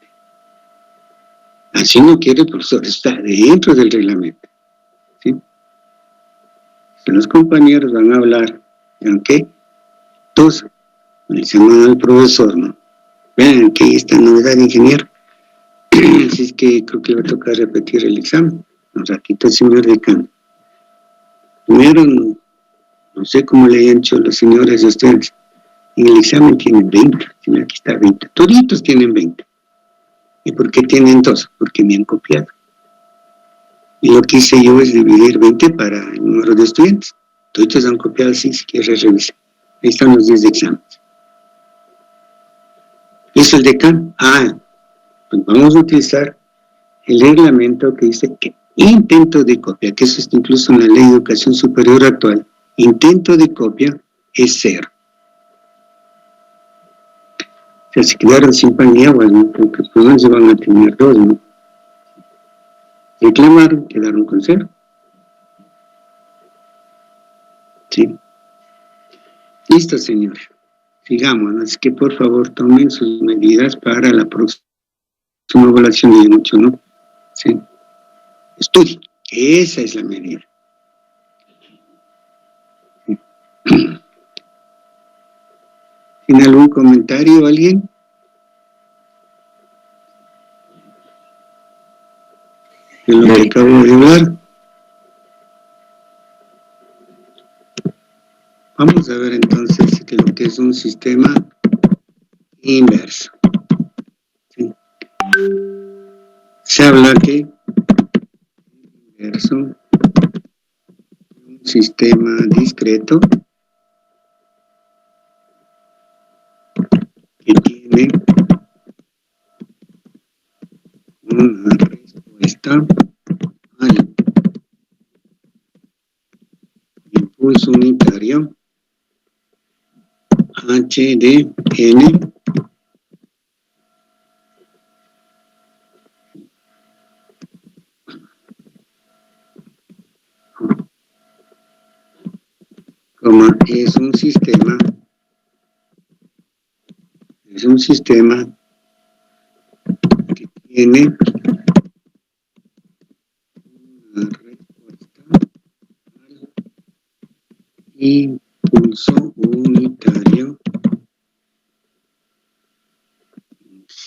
Así no quiere el profesor, está dentro del reglamento. ¿Sí? Los compañeros van a hablar, aunque todos le llaman al profesor, ¿no? Vean que esta novedad, ingeniero, Así es que creo que le va a tocar repetir el examen. Un ratito, señor decano. Primero, no sé cómo le han hecho los señores de ustedes. En el examen tienen 20. Aquí está 20. Toditos tienen 20. ¿Y por qué tienen 2? Porque me han copiado. Y lo que hice yo es dividir 20 para el número de estudiantes. Toditos han copiado, sí, si quieres revisar. Ahí están los 10 exámenes. ¿Hizo el decano? Pues vamos a utilizar el reglamento que dice que intento de copia, que eso está incluso en la Ley de Educación Superior actual. Intento de copia es 0. O sea, se quedaron sin pan y agua, ¿no? Porque pues no se van a tener 2, ¿no? Reclamaron, quedaron con 0. ¿Sí? Listo, señor. Sigamos, así que por favor tomen sus medidas para la próxima evaluación de mucho, ¿no? Sí. Estudie, esa es la medida. Sí. ¿Tiene algún comentario alguien? De lo que acabo de hablar. Vamos a ver entonces que lo que es un sistema inverso. ¿Sí? Se habla que inverso, un sistema discreto que tiene una respuesta al impulso unitario H de N es un sistema que tiene una respuesta al impulso unitario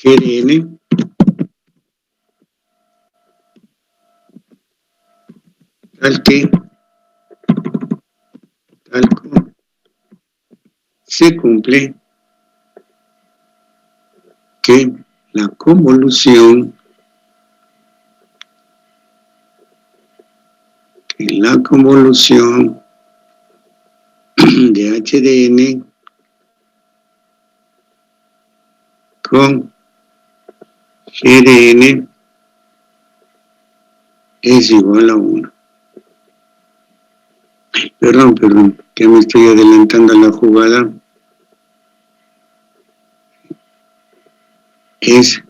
GN tal como se cumple que la convolución de H de N con G de N es igual a 1. Perdón, que me estoy adelantando a la jugada. Es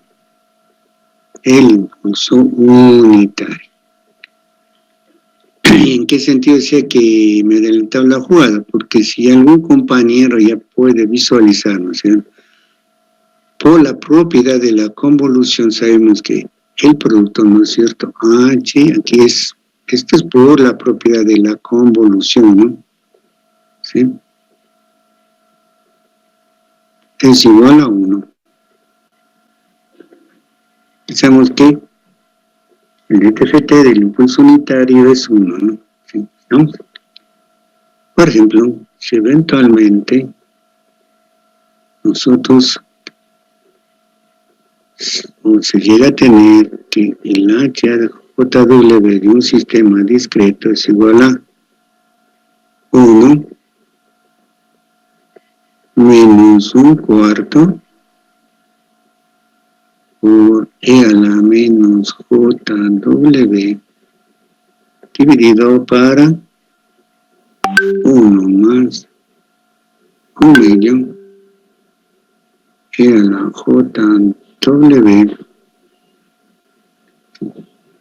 el impulso unitario. ¿En qué sentido decía que me adelantaba la jugada? Porque si algún compañero ya puede visualizar, ¿no es cierto? Por la propiedad de la convolución sabemos que el producto, ¿no es cierto? H, aquí es, esto es por la propiedad de la convolución, ¿no? ¿Sí? Es igual a 1. Pensamos que el DTFT del impulso unitario es 1, ¿no? ¿Sí? ¿No? Por ejemplo, si eventualmente nosotros se llega a tener que el HJW de un sistema discreto es igual a 1 menos 1/4 por E a la menos JW dividido para 1 más 1/2 E a la JW.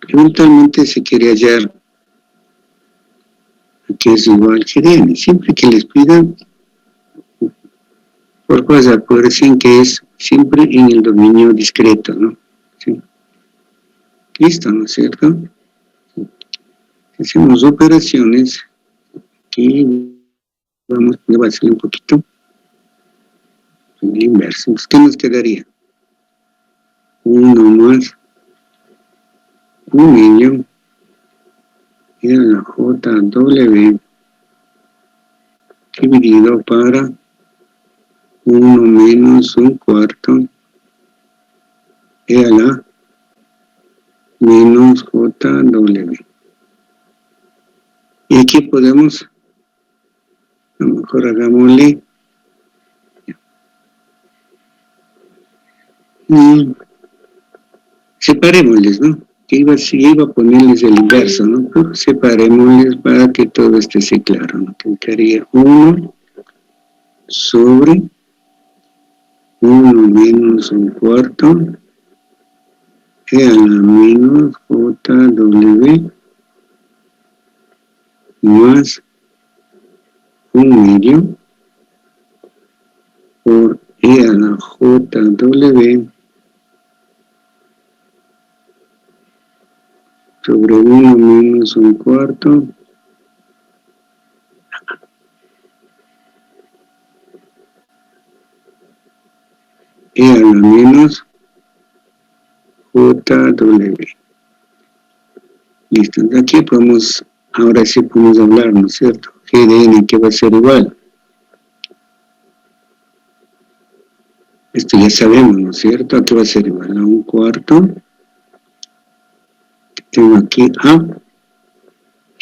Eventualmente se quiere hallar que es igual GDN, siempre que les pidan por cosa, por decir que es siempre en el dominio discreto, ¿no? ¿Sí? Listo, ¿no es cierto? Hacemos operaciones, aquí vamos a hacer un poquito el inverso. ¿Qué nos quedaría? 1 más 1 medio y a la JW dividido para 1 menos 1/4 y a la menos JW. Y aquí podemos, a lo mejor hagámosle separémosles, ¿no? Que iba a ponerles el inverso, ¿no? Pero separémosles para que todo esté así claro, ¿no? Que quedaría 1 sobre 1 menos 1/4 y a la menos JW más 1 medio por E a la JW sobre 1 menos 1/4 E a la menos JW. Listo, aquí podemos, ahora sí podemos hablar, ¿no es cierto? G de N que va a ser igual. Esto ya sabemos, ¿no es cierto? Aquí va a ser igual a 1/4. Tengo aquí A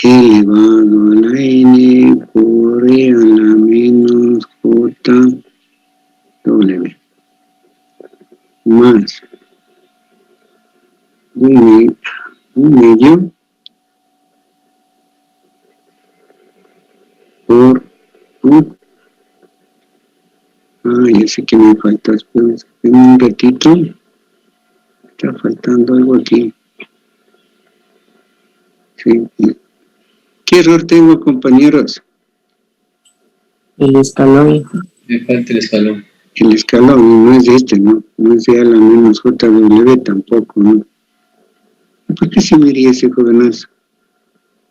elevado a la N por E a la menos JW. Más 1 medio por ya sé que me falta, esperen un ratito, está faltando algo aquí. Sí. ¿Qué error tengo, compañeros? El escalón. Me falta el escalón. El escalón no es este, ¿no? No es de a la menos JW tampoco, ¿no? ¿Por qué se vería ese jovenazo?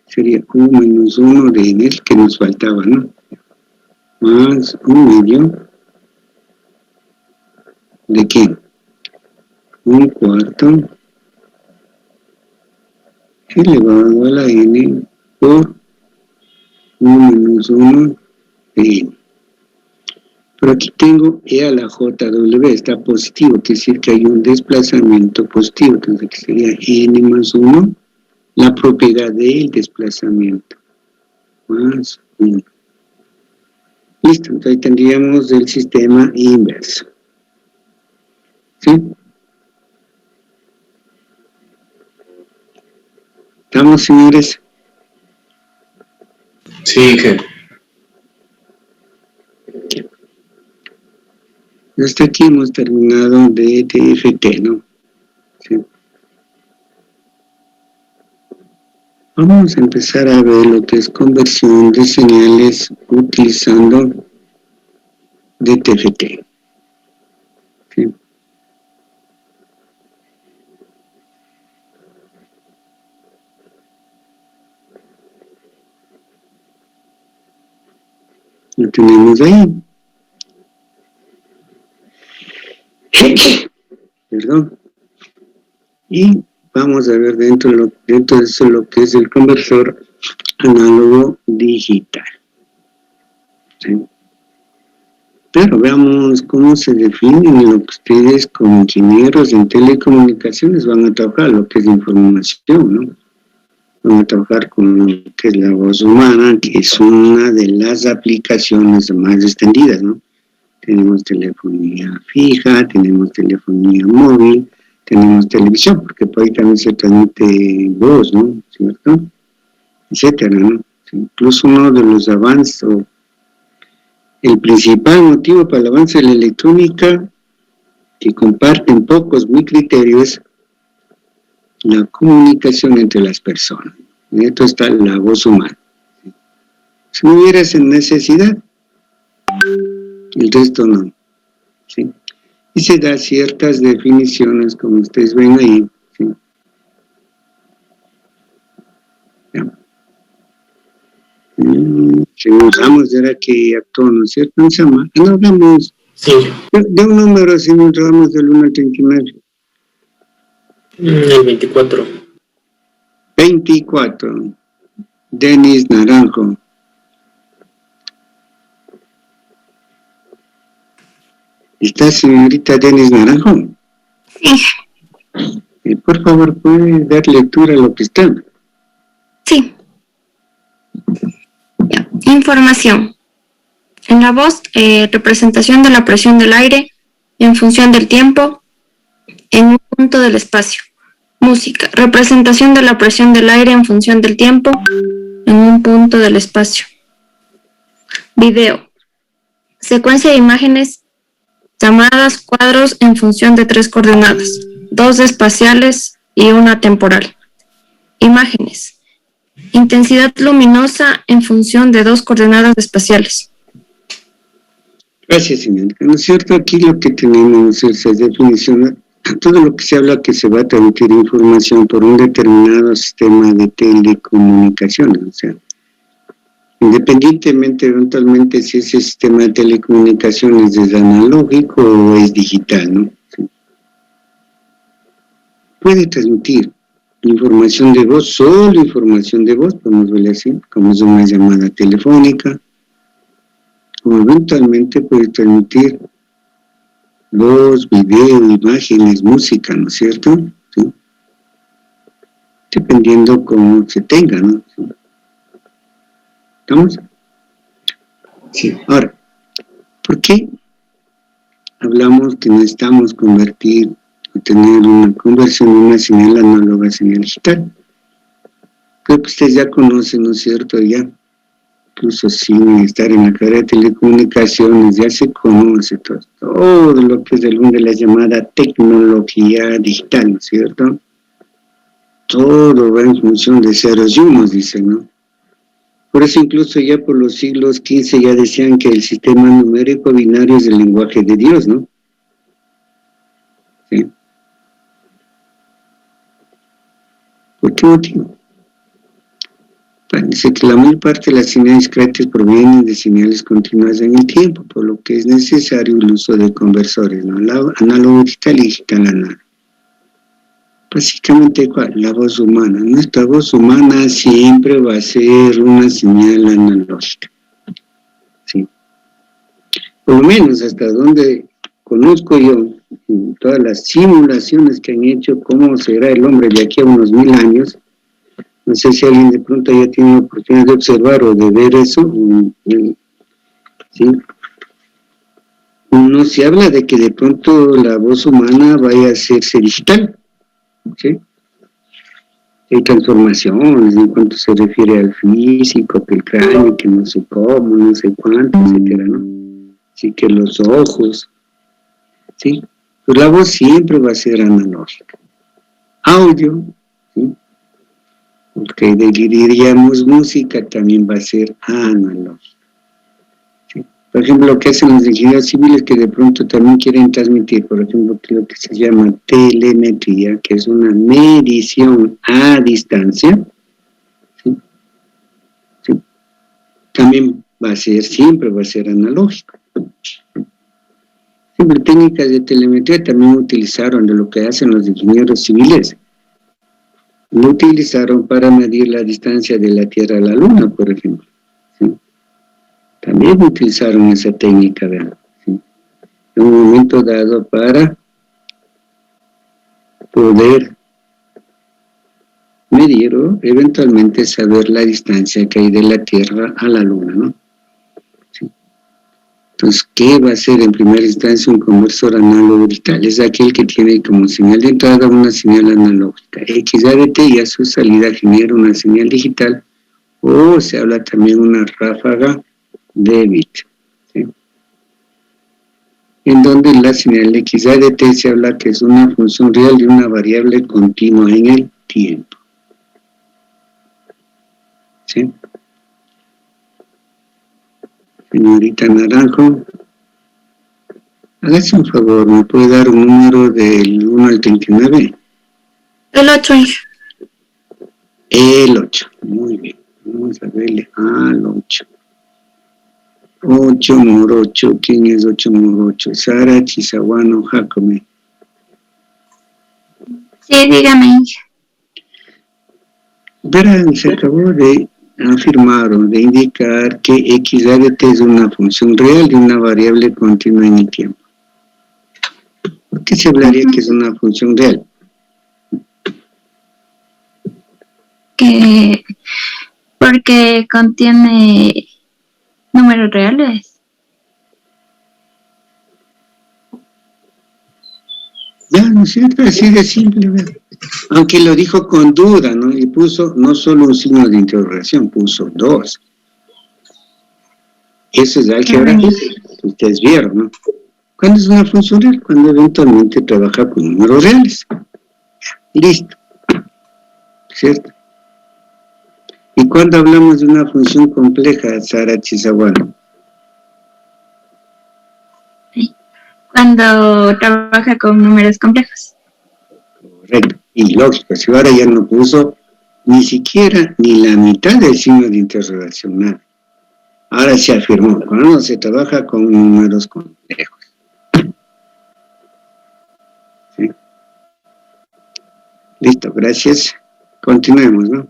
Sería 1 menos 1 de N, el que nos faltaba, ¿no? Más 1 medio. ¿De qué? 1/4 elevado a la N por 1 menos 1 de N. Pero aquí tengo E a la JW, está positivo, quiere decir que hay un desplazamiento positivo, entonces aquí sería N más 1, la propiedad del desplazamiento, más 1. Listo, entonces ahí tendríamos el sistema inverso. ¿Sí? ¿Estamos, señores? Sí, Inge. Hasta aquí hemos terminado de TFT, ¿no? Sí. Vamos a empezar a ver lo que es conversión de señales utilizando DTFT. ¿Sí? Lo tenemos ahí. Perdón. Y vamos a ver dentro de eso lo que es el conversor análogo digital. ¿Sí? Pero veamos cómo se definen lo que ustedes como ingenieros en telecomunicaciones van a trabajar, lo que es información, ¿no? Van a trabajar con lo que es la voz humana, que es una de las aplicaciones más extendidas, ¿no? Tenemos telefonía fija, tenemos telefonía móvil, tenemos televisión, porque por ahí también se transmite voz, ¿no? ¿Cierto? Etcétera, ¿no? Incluso uno de los avances, o el principal motivo para el avance de la electrónica, que comparten pocos mi criterios, la comunicación entre las personas. En esto está la voz humana. Si no hubiera esa necesidad, el resto no. ¿Sí? Y se da ciertas definiciones, como ustedes ven ahí. ¿Sí? Si usamos era que actuó, ¿no es cierto? No hablamos. Sí. De un número, si nos hablamos del 1 al 39. El 24. 24. Denis Naranjo. ¿Está señorita Denis Naranjo? Sí. Por favor, ¿puede dar lectura a lo que está? Sí. Ya. Información. En la voz, representación de la presión del aire en función del tiempo en un punto del espacio. Música. Representación de la presión del aire en función del tiempo en un punto del espacio. Video. Secuencia de imágenes llamadas cuadros en función de 3 coordenadas, 2 espaciales y 1 temporal. Imágenes. Intensidad luminosa en función de 2 coordenadas espaciales. Gracias, señorita. ¿No es cierto? Aquí lo que tenemos es esa definición. Todo lo que se habla que se va a transmitir información por un determinado sistema de telecomunicaciones, o sea, independientemente eventualmente si ese sistema de telecomunicaciones es analógico o es digital, ¿no? Sí. Puede transmitir información de voz, solo información de voz, podemos verlo así, como es una llamada telefónica, o eventualmente puede transmitir voz, video, imágenes, música, ¿no es cierto? ¿Sí? Dependiendo cómo se tenga, ¿no? ¿Sí? ¿Estamos? Sí. Ahora, ¿por qué hablamos que necesitamos convertir o tener una conversión de una señal análoga a señal digital? Creo que ustedes ya conocen, ¿no es cierto? Ya, incluso sin estar en la carrera de telecomunicaciones, ya se conoce todo lo que es de la llamada tecnología digital, ¿no es cierto? Todo va en función de ceros y unos, dicen, ¿no? Por eso incluso ya por los siglos XV ya decían que el sistema numérico binario es el lenguaje de Dios, ¿no? ¿Sí? ¿Por qué motivo? Parece que la mayor parte de las señales discretas provienen de señales continuas en el tiempo, por lo que es necesario el uso de conversores, ¿no? Análogo digital y digital análogo. Básicamente, ¿cuál? La voz humana. Nuestra voz humana siempre va a ser una señal analógica. ¿Sí? Por lo menos hasta donde conozco yo, en todas las simulaciones que han hecho, cómo será el hombre de aquí a unos 1000 años. No sé si alguien de pronto ya tiene la oportunidad de observar o de ver eso. ¿Sí? No se habla de que de pronto la voz humana vaya a hacerse digital. ¿Sí? Hay transformaciones en cuanto se refiere al físico, que el cráneo, que no sé cómo, no sé cuánto, etcétera, ¿no? Así que los ojos, ¿sí? Pues la voz siempre va a ser analógica. Audio, ¿sí? Porque diríamos música también va a ser analógica. ¿Sí? Por ejemplo, lo que hacen los ingenieros civiles que de pronto también quieren transmitir, por ejemplo, lo que se llama telemetría, que es una medición a distancia, ¿sí? ¿Sí? También siempre va a ser analógico. Siempre técnicas de telemetría también utilizaron de lo que hacen los ingenieros civiles. Lo utilizaron para medir la distancia de la Tierra a la Luna, por ejemplo. ¿Sí? También utilizaron esa técnica, ¿verdad? ¿Sí? En un momento dado para poder medir o eventualmente saber la distancia que hay de la Tierra a la Luna, ¿no? ¿Sí? Entonces, ¿qué va a ser en primera instancia un conversor análogo digital? Es aquel que tiene como señal de entrada una señal analógica. XADT y a su salida genera una señal digital, o se habla también una ráfaga de bit, ¿sí? En donde la señal de XADT se habla que es una función real de una variable continua en el tiempo. ¿Sí? Señorita Naranjo, hágase un favor, ¿me puede dar un número del 1 al 39? El 8. El 8, muy bien. Vamos a verle al 8. 8 morocho, ¿quién es 8 morocho? Sara Chisahuano Jacome. Sí, dígame. Verán, se acabó de afirmar o de indicar que x a de t es una función real de una variable continua en el tiempo. ¿Por qué se hablaría que es una función real? Porque contiene números reales. Ya, ¿no es cierto? Así de simple, ¿verdad? Aunque lo dijo con duda, ¿no? Y puso no solo un signo de interrogación, puso dos. Eso es álgebra, ustedes vieron, ¿no? ¿Cuándo es una función real? Cuando eventualmente trabaja con números reales. Listo. ¿Cierto? ¿Y cuando hablamos de una función compleja, Sara Chizaguano? Cuando trabaja con números complejos. Correcto. Y lógico, si ahora ya no puso ni siquiera ni la mitad del signo de interrogación, nada. Ahora se afirmó, cuando se trabaja con números complejos. ¿Sí? Listo, gracias. Continuemos, ¿no?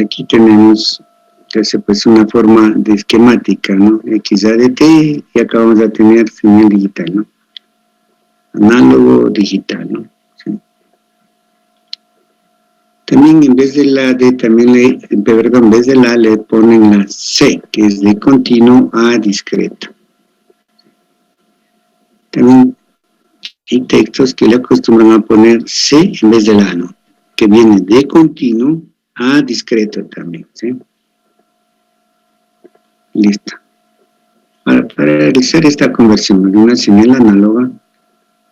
Aquí tenemos, entonces, pues una forma de esquemática, ¿no? X a de t, y acabamos de tener señal digital, ¿no? Análogo digital, ¿no? ¿Sí? También en vez de la D, en vez de la le ponen la C, que es de continuo a discreto. También hay textos que le acostumbran a poner C en vez de la, ¿no? Que viene de continuo a discreto también, ¿sí? Listo. Para realizar esta conversión de una señal análoga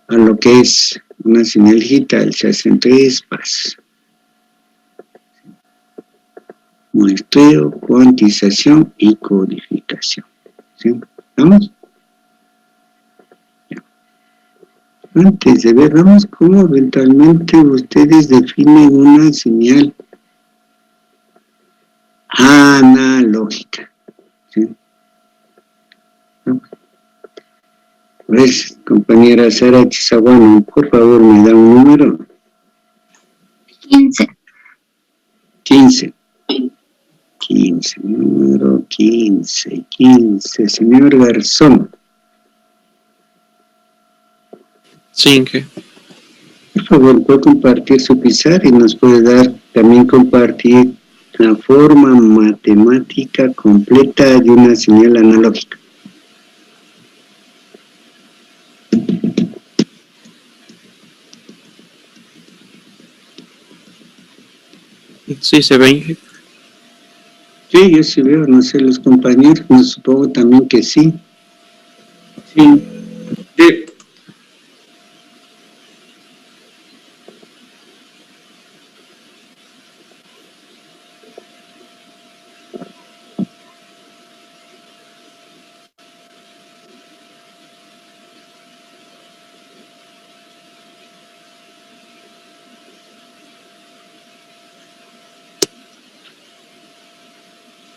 a lo que es una señal digital se hacen 3 pasos. Muestreo, cuantización y codificación. ¿Sí? ¿Vamos? Ya. Antes de ver, vamos cómo eventualmente ustedes definen una señal analógica. ¿Sí? Pues, compañera Sara Chizaguano, por favor, me da un número. 15. 15. 15, número 15, 15, señor Garzón. 5. Por favor, puede compartir su pizarra y nos puede dar, también compartir la forma matemática completa de una señal analógica. Sí, se ve, Inge. Sí, yo sí veo, no sé, los compañeros, no supongo también que sí. Sí.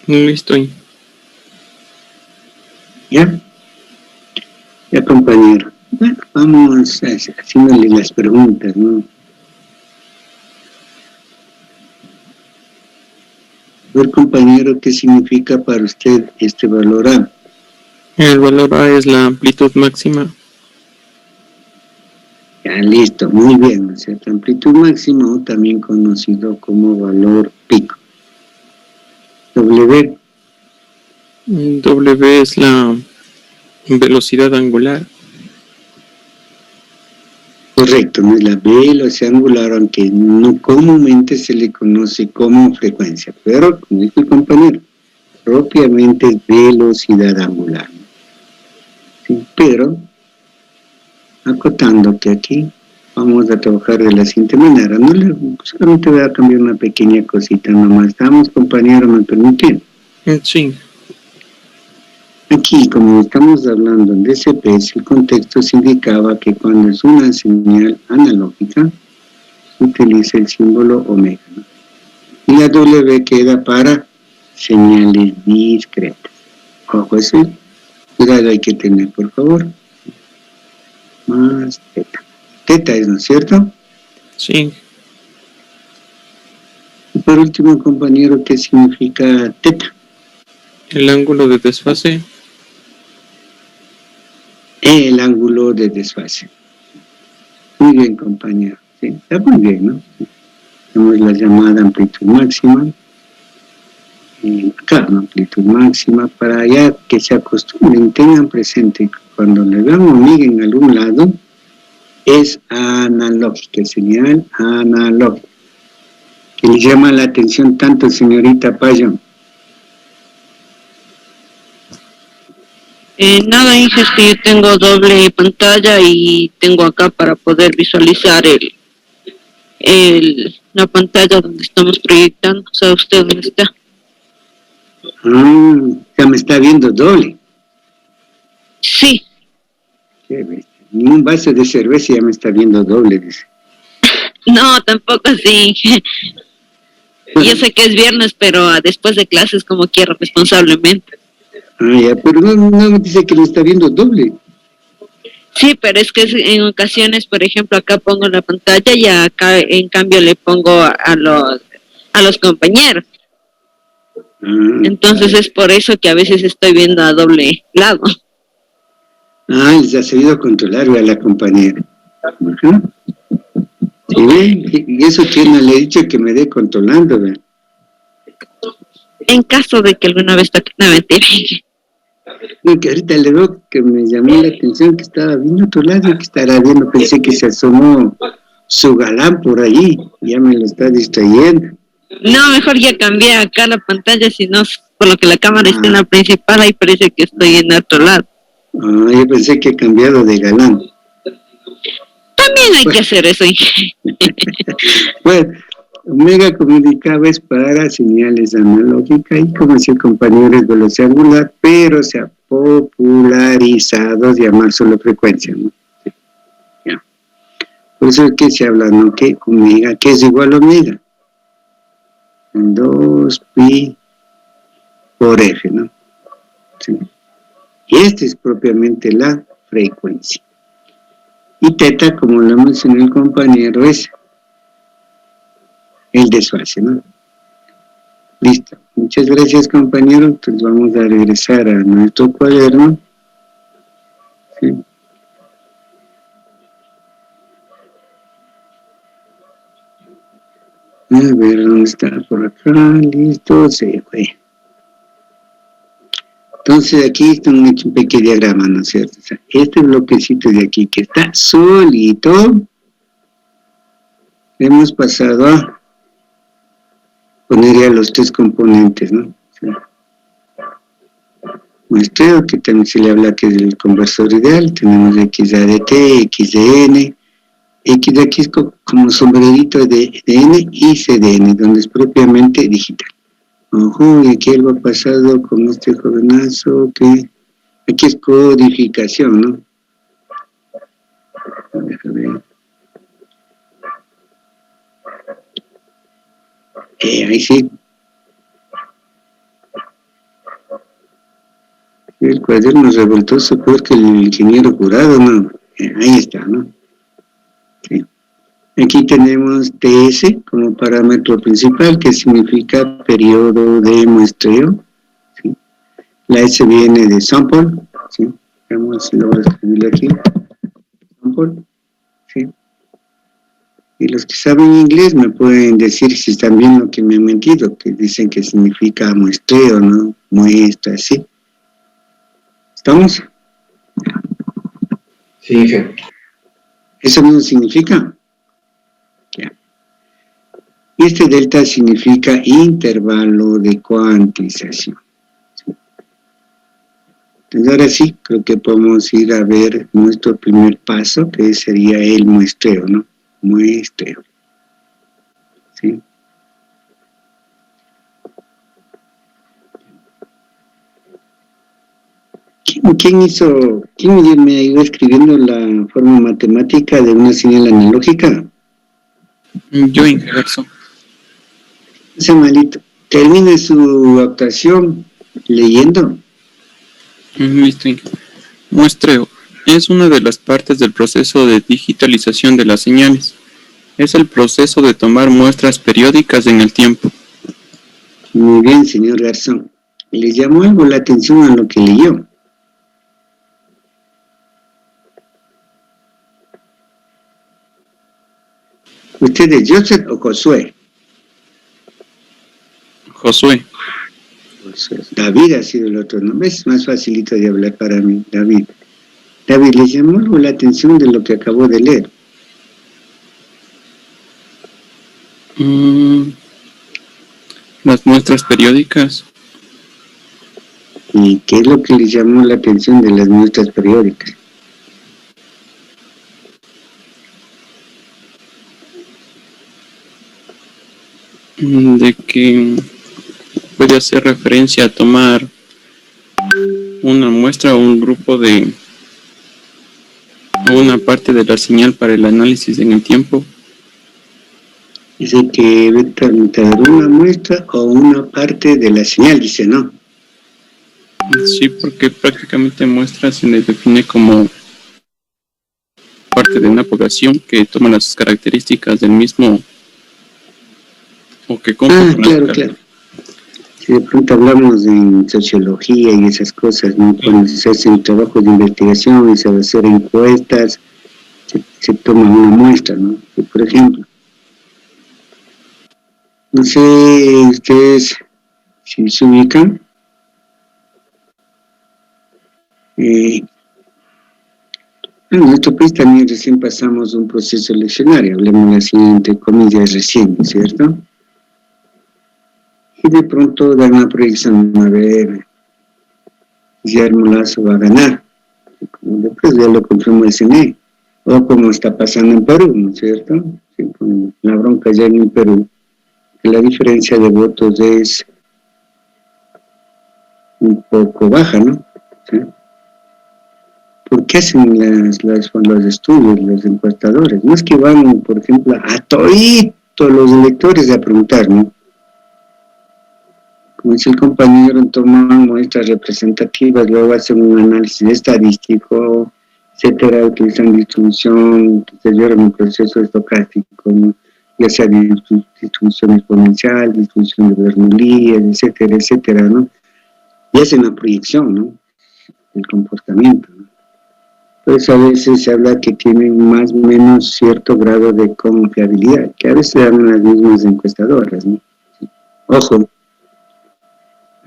Listo. ¿Ya? Ya, compañero. Bueno, vamos haciéndole las preguntas, ¿no? A ver, compañero, ¿qué significa para usted este valor A? El valor A es la amplitud máxima. Ya, listo, muy bien, o sea, amplitud máxima, o también conocido como valor pico. W. W es la velocidad angular. Correcto, no es la velocidad angular, aunque no comúnmente se le conoce como frecuencia, pero, como dijo el compañero, propiamente es velocidad angular. Sí, pero, acotando que aquí vamos a trabajar de la siguiente manera, solamente voy a cambiar una pequeña cosita nomás. ¿Estamos, compañeros? ¿Me permiten? Sí. Aquí, como estamos hablando en DCP, el contexto se indicaba que cuando es una señal analógica, se utiliza el símbolo omega, ¿no? Y la W queda para señales discretas. Ojo, ese cuidado hay que tener, por favor. Más teta. Teta es, ¿no es cierto? Sí. por último, compañero, ¿qué significa teta? El ángulo de desfase. El ángulo de desfase. Muy bien, compañero. Sí, está muy bien, ¿no? Tenemos la llamada amplitud máxima. Acá, amplitud máxima, para ya que se acostumbren, tengan presente que cuando le dan omega en algún lado, es analógica, señal analógica. Que le llama la atención tanto, señorita Payo. Nada, hija, es que yo tengo doble pantalla y tengo acá para poder visualizar la pantalla donde estamos proyectando. O sea, ¿usted dónde está? Ya me está viendo doble. Sí. Qué bestia. Ni un vaso de cerveza ya me está viendo doble, dice. No, tampoco así. Yo sé que es viernes, pero después de clases como quiero, responsablemente. Ya, pero no dice que lo está viendo doble. Sí, pero es que en ocasiones, por ejemplo, acá pongo la pantalla y acá en cambio le pongo a los compañeros. Entonces es por eso que a veces estoy viendo a doble lado. Les ha sabido controlar a la compañera. ¿Sí? Y eso que no le he dicho que me dé controlando, ¿verdad? En caso de que alguna vez toque una mentira. No, que ahorita le veo que me llamó la atención que estaba viendo otro lado, que estará viendo, pensé que se asomó su galán por ahí, ya me lo está distrayendo. No, mejor ya cambié acá la pantalla, si no, por lo que la cámara está en la principal, ahí parece que estoy en otro lado. Yo pensé que he cambiado de galán. También hay que hacer eso. Bueno, Omega comunicaba es para señales analógicas y como decía el compañero es velocidad angular, pero se ha popularizado llamar solo frecuencia, ¿no? Ya. Por eso es que se habla, ¿no? Que omega, que es igual a omega. 2pi por f, ¿no? Sí. Y esta es propiamente la frecuencia. Y teta, como lo mencionó el compañero, es el desfase, ¿no? Listo. Muchas gracias, compañero. Entonces vamos a regresar a nuestro cuaderno. Sí. A ver, ¿dónde está? Por acá, listo, se fue. Entonces aquí está un pequeño diagrama, ¿no es cierto? O sea, este bloquecito de aquí que está solito, hemos pasado a poner ya los tres componentes, ¿no? Sí. Muestreo, que también se le habla que es el conversor ideal, tenemos x de t, x de n, x de aquí es como sombrerito de n y c de n, donde es propiamente digital. Ojo, y aquí algo ha pasado con este jovenazo, que aquí es codificación, ¿no? Déjame ver. Ahí sí. El cuaderno revoltoso peor que el ingeniero jurado, ¿no? Ahí está, ¿no? Sí. Aquí tenemos TS como parámetro principal, que significa periodo de muestreo. ¿Sí? La S viene de sample, ¿sí? Vamos a escribirlo aquí. Sample, ¿sí? Y los que saben inglés me pueden decir si están viendo que me han mentido, que dicen que significa muestreo, ¿no? Muestra, ¿sí? ¿Estamos? Sí, jefe. ¿Eso mismo significa? Ya. Y este delta significa intervalo de cuantización. ¿Sí? Entonces ahora sí, creo que podemos ir a ver nuestro primer paso, que sería el muestreo, ¿no? Muestreo. ¿Sí? ¿Quién me ayudó escribiendo la forma matemática de una señal analógica? Yo, Ingerso. Ese malito. Termine su actuación leyendo. Listo. Muestreo. Es una de las partes del proceso de digitalización de las señales. Es el proceso de tomar muestras periódicas en el tiempo. Muy bien, señor Garzón. ¿Le llamó algo la atención a lo que leyó? ¿Usted es Joseph o Josué? Josué. David ha sido el otro nombre. Es más facilito de hablar para mí, David. David, ¿le llamó algo la atención de lo que acabó de leer? Las muestras periódicas. ¿Y qué es lo que le llamó la atención de las muestras periódicas? De que puede hacer referencia a tomar una muestra o un grupo de una parte de la señal para el análisis en el tiempo. Dice que debe tramitar una muestra o una parte de la señal, dice, ¿no? Sí, porque prácticamente muestra se le define como parte de una población que toma las características del mismo o que compra. Claro. Si de pronto hablamos en sociología y esas cosas, ¿no? Cuando se hacen trabajos de investigación y se va a hacer encuestas, se toma una muestra, ¿no? Y por ejemplo, no sé ustedes si se ubican, en nuestro país también recién pasamos un proceso eleccionario, hablemos así entre comillas recién, ¿cierto? Y de pronto dan una proyección, a ver, Guillermo Lazo va a ganar, como después ya lo confirmó el CNE, o como está pasando en Perú, ¿no es cierto? Sí, con la bronca ya en Perú, que la diferencia de votos es un poco baja, ¿no? ¿Sí? ¿Por qué hacen los estudios, los encuestadores? No es que van, por ejemplo, a todos los electores a preguntar, ¿no? Como dice el compañero, toman muestras representativas, luego hacen un análisis estadístico, etcétera, utilizan distribución, que se lleva un proceso estocástico, ¿no? Ya sea distribución exponencial, distribución de Bernoulli, etcétera, ¿no? Y hacen la proyección, ¿no? El comportamiento, ¿no? Por eso a veces se habla que tienen más o menos cierto grado de confiabilidad, que a veces dan las mismas encuestadoras, ¿no? Ojo,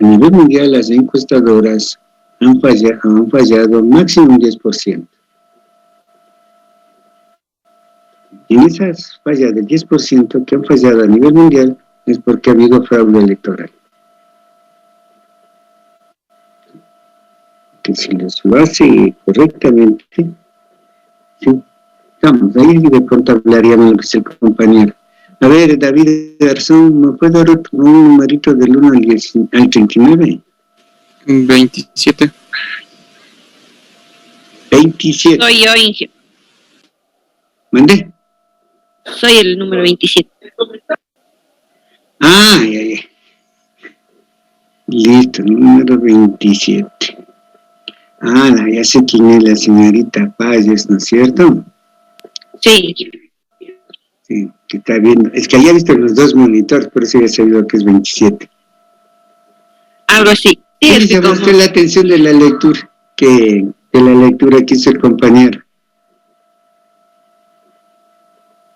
a nivel mundial las encuestadoras han fallado máximo un 10%. Y en esas fallas del 10% que han fallado a nivel mundial es porque ha habido fraude electoral. Que si lo hace correctamente, sí, vamos, ahí de pronto hablaríamos de lo que es el compañero. A ver, David Garzón, ¿me puede dar un numerito del 1 al 39? 27. 27. Soy yo, Inge. ¿Mandé? Soy el número 27. Ya. Listo, número 27. Ya sé quién es la señorita Payes, ¿no es cierto? Sí. Sí, que está viendo. Es que había visto los dos monitores, por eso ya sabido que es 27. Algo así. Sí, ¿Qué le llamó a usted la atención de la lectura? De la lectura que hizo el compañero.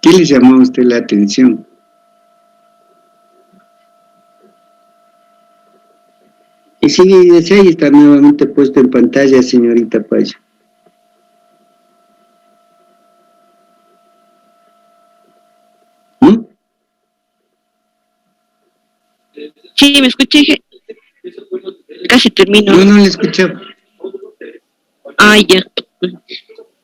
¿Qué le llamó a usted la atención? Y sigue, ahí está nuevamente puesto en pantalla, señorita Paya. Sí, ¿me escuché? Casi termino. No le escuchaba. Ya.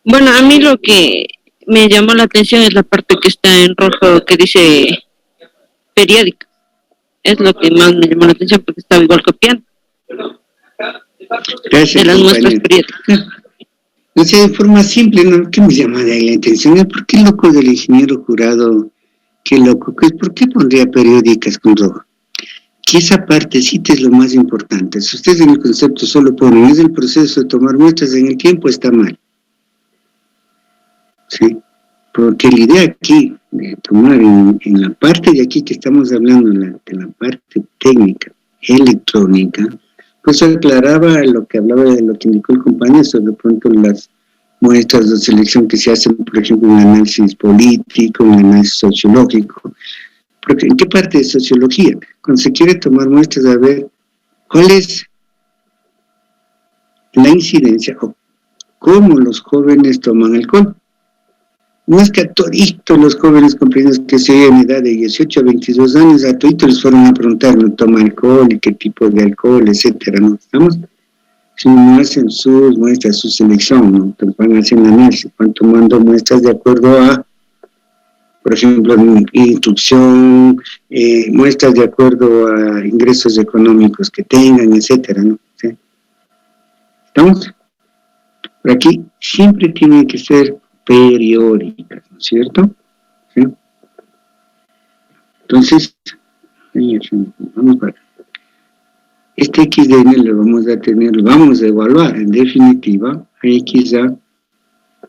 Bueno, a mí lo que me llamó la atención es la parte que está en rojo que dice periódica. Es lo que más me llamó la atención porque estaba igual copiando. Gracias, de las muestras periódicas. No sé, de forma simple, ¿no? ¿Qué me llama de ahí la atención? ¿Por qué loco del ingeniero Jurado? Qué loco. ¿Por qué pondría periódicas con rojo? Que esa partecita es lo más importante. Si ustedes en el concepto solo ponen, es el proceso de tomar muestras en el tiempo, está mal. ¿Sí? Porque la idea aquí de tomar en la parte de aquí que estamos hablando, de la parte técnica, electrónica, pues aclaraba lo que hablaba de lo que indicó el compañero sobre pronto las muestras de selección que se hacen, por ejemplo, un análisis político, un análisis sociológico. Porque, ¿en qué parte de sociología? Cuando se quiere tomar muestras, a ver cuál es la incidencia o cómo los jóvenes toman alcohol. No es que a toditos los jóvenes comprendidos que se en edad de 18 a 22 años, a toditos les fueron a preguntar, ¿no toma alcohol y qué tipo de alcohol, etcétera? ¿No? ¿Estamos? Si no hacen sus muestras, su selección, ¿no? Entonces van haciendo análisis, van tomando muestras de acuerdo a, por ejemplo, instrucción, muestras de acuerdo a ingresos económicos que tengan, etcétera, ¿no? ¿Sí? ¿Estamos? Por aquí siempre tienen que ser periódicas, ¿no es cierto? ¿Sí? Entonces, vamos para acá. Este XDN lo vamos a tener, lo vamos a evaluar en definitiva a XA,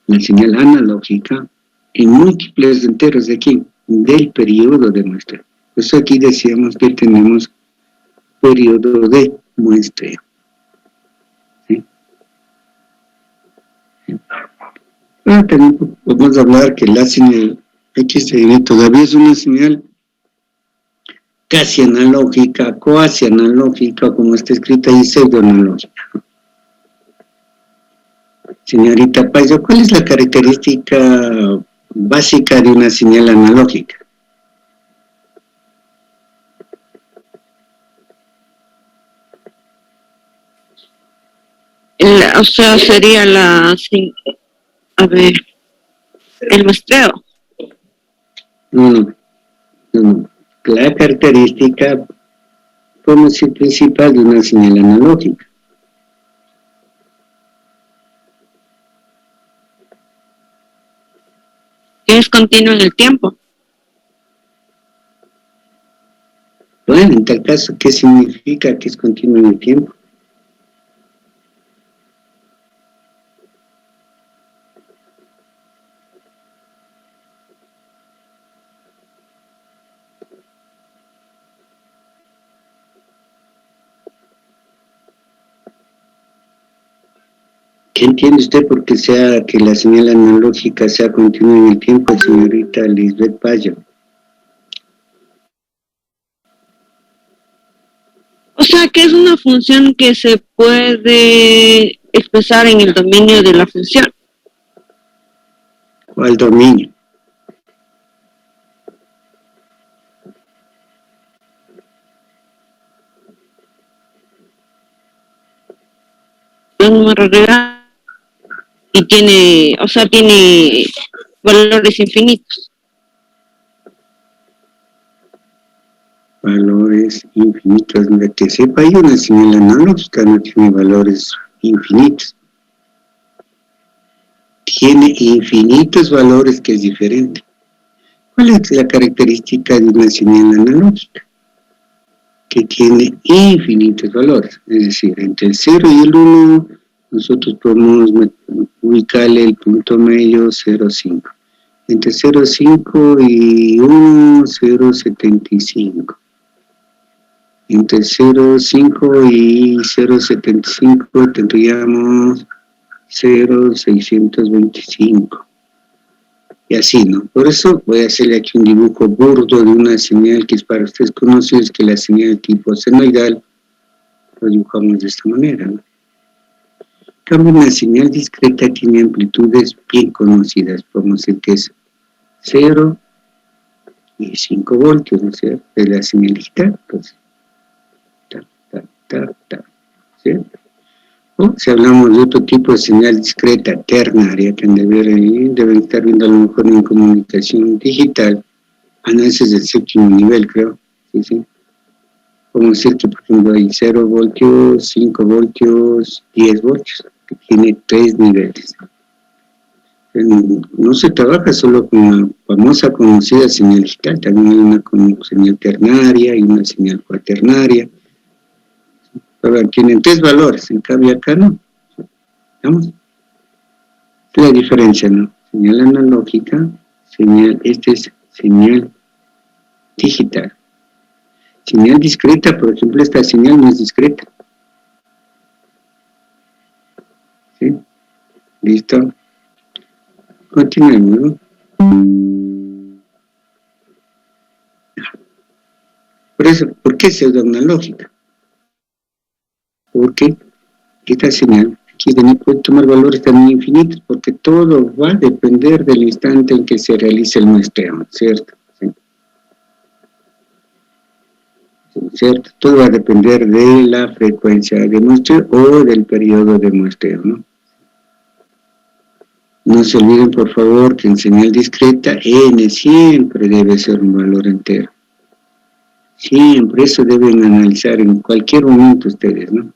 la señal analógica, en múltiples enteros de aquí, del periodo de muestreo. Por eso aquí decíamos que tenemos periodo de muestreo. ¿Sí? Pero también podemos hablar que la señal XDN todavía es una señal casi analógica, cuasi analógica, como está escrita ahí, pseudoanalógica. Señorita Paiso, ¿cuál es la característica básica de una señal analógica? O sea, sería el muestreo. No. La característica, como si principal de una señal analógica. Que es continuo en el tiempo. Bueno, en tal caso, ¿qué significa que es continuo en el tiempo? ¿Qué entiende usted por qué sea que la señal analógica sea continua en el tiempo, señorita Lisbeth Payo? O sea, que es una función que se puede expresar en el dominio de la función. ¿Cuál dominio? Un número real y tiene valores infinitos. Valores infinitos. De que sepa, hay una señal analógica, no tiene valores infinitos. Tiene infinitos valores, que es diferente. ¿Cuál es la característica de una señal analógica? Que tiene infinitos valores, es decir, entre el 0 y el 1, nosotros podemos ubicarle el punto medio 0,5. Entre 0,5 y 1, 0,75. Entre 0,5 y 0,75 tendríamos 0,625. Y así, ¿no? Por eso voy a hacerle aquí un dibujo burdo de una señal que es para ustedes conocidos, es que la señal tipo senoidal lo dibujamos de esta manera, ¿no? En cambio, una señal discreta tiene amplitudes bien conocidas, podemos decir que es 0 y 5 voltios, ¿no es cierto? Es la señal digital, entonces, ¿cierto? O si hablamos de otro tipo de señal discreta ternaria, que deben estar viendo a lo mejor en comunicación digital, análisis del séptimo nivel, creo, ¿sí? Como decir que, por ejemplo, hay 0 voltios, 5 voltios, 10 voltios, que tiene 3 niveles. No se trabaja solo con la famosa conocida señal digital, también hay una señal ternaria y una señal cuaternaria. Pero tienen 3 valores, en cambio acá no. ¿Vamos? La diferencia, ¿no? Señal analógica, esta es señal digital. Señal discreta, por ejemplo, esta señal no es discreta. ¿Sí? ¿Listo? Continuemos, ¿no? Por eso, ¿por qué pseudoanalógica? Porque esta señal aquí puede tomar valores también infinitos, porque todo va a depender del instante en que se realice el muestreo, ¿cierto? ¿Sí? ¿Cierto? Todo va a depender de la frecuencia de muestreo o del periodo de muestreo, ¿no? No se olviden, por favor, que en señal discreta n siempre debe ser un valor entero. Siempre, eso deben analizar en cualquier momento ustedes, ¿no?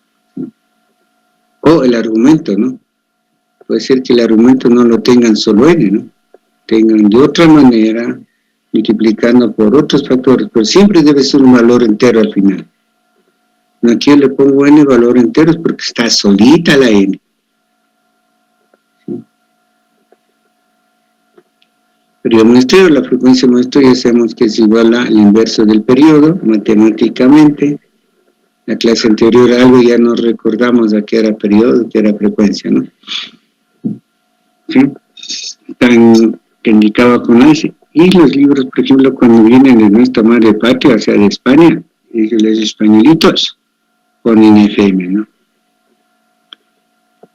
O el argumento, ¿no? Puede ser que el argumento no lo tengan solo n, ¿no? Tengan de otra manera, multiplicando por otros factores, pero siempre debe ser un valor entero al final. Aquí yo le pongo n valor enteros porque está solita la n. ¿Sí? Periodo muestreo, la frecuencia muestreo ya sabemos que es igual al inverso del periodo, matemáticamente. La clase anterior algo ya nos recordamos a qué era periodo, qué era frecuencia, ¿no? ¿Sí? Tan que indicaba con ese. Y los libros, por ejemplo, cuando vienen de nuestra madre patria, o sea, de España, y los españolitos ponen FM, ¿no?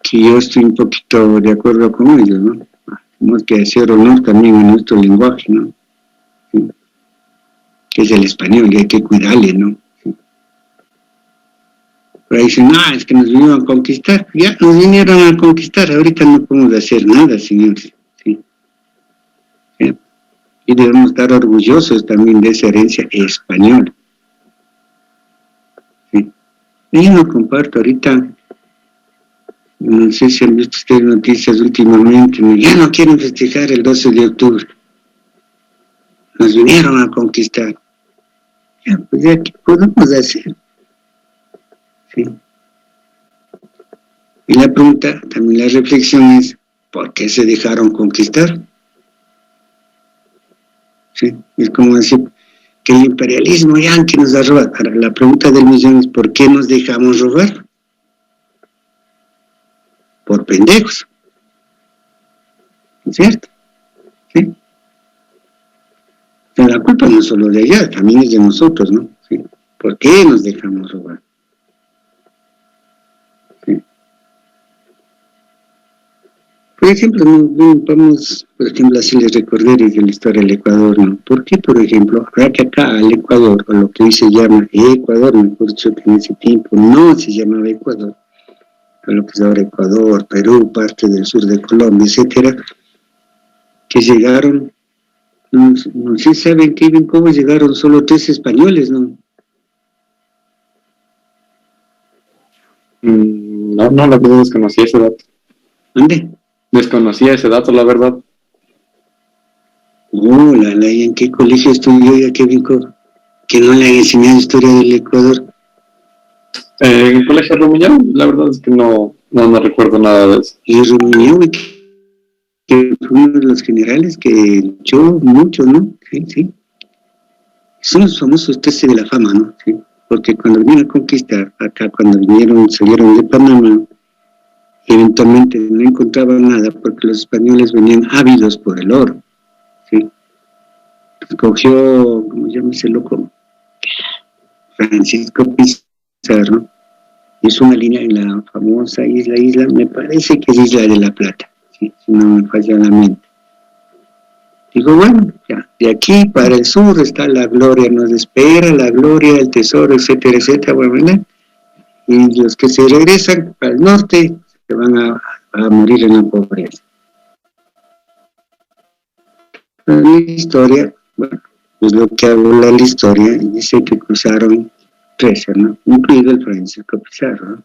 Que yo estoy un poquito de acuerdo con ellos, ¿no? Tenemos que hacer honor también a nuestro lenguaje, ¿no? ¿Sí? Que es el español y hay que cuidarle, ¿no? Pero dicen, no, es que nos vinieron a conquistar. Ya nos vinieron a conquistar, ahorita no podemos hacer nada, señores. ¿Sí? ¿Sí? Y debemos estar orgullosos también de esa herencia española. ¿Sí? Y yo no comparto ahorita, no sé si han visto ustedes noticias últimamente, ya no quieren festejar el 12 de octubre. Nos vinieron a conquistar. Ya, pues ya, ¿qué podemos hacer? ¿Sí? Y la pregunta, también la reflexión es, ¿por qué se dejaron conquistar? ¿Sí? Es como decir que el imperialismo yanqui nos ha robado. Ahora, la pregunta del millón es, ¿por qué nos dejamos robar? Por pendejos. ¿Cierto? ¿Sí? Pero la culpa no es solo de allá, también es de nosotros, ¿no? ¿Sí? ¿Por qué nos dejamos robar? Por ejemplo, vamos, por ejemplo, así les recordé desde la historia del Ecuador, ¿no? ¿Por qué, por ejemplo, ahora que acá al Ecuador, o lo que hoy se llama Ecuador, mejor dicho que en ese tiempo no se llamaba Ecuador, pero lo que es ahora Ecuador, Perú, parte del sur de Colombia, etcétera, que llegaron, no sé si saben, Kevin, cómo llegaron solo 3 españoles, ¿no? No, la verdad desconocía ese dato. ¿Dónde? Desconocía ese dato, la verdad. ¿Y en qué colegio estudió ya Kevin Cobb? Que no le han enseñado historia del Ecuador. En el colegio Rumiñahui, la verdad es que no recuerdo nada de eso. Y Rumiñahui, que fue uno de los generales que luchó mucho, ¿no? Sí, sí. Son los famosos 13 de la fama, ¿no? Sí. Porque cuando vinieron a conquistar, acá cuando salieron de Panamá, eventualmente no encontraban nada porque los españoles venían ávidos por el oro, ¿sí? Escogió, ¿cómo se llama ese loco? Francisco Pizarro, hizo una línea en la famosa isla, me parece que es Isla de la Plata, ¿sí? Si no me falla la mente. Digo, bueno, ya, de aquí para el sur está la gloria, nos espera la gloria, el tesoro, etcétera, etcétera, bueno, ¿verdad? Y los que se regresan al norte se van a morir en la pobreza. La historia, bueno, es lo que habla la historia, dice que cruzaron 13, ¿no? Incluido el Francisco Pizarro, ¿no?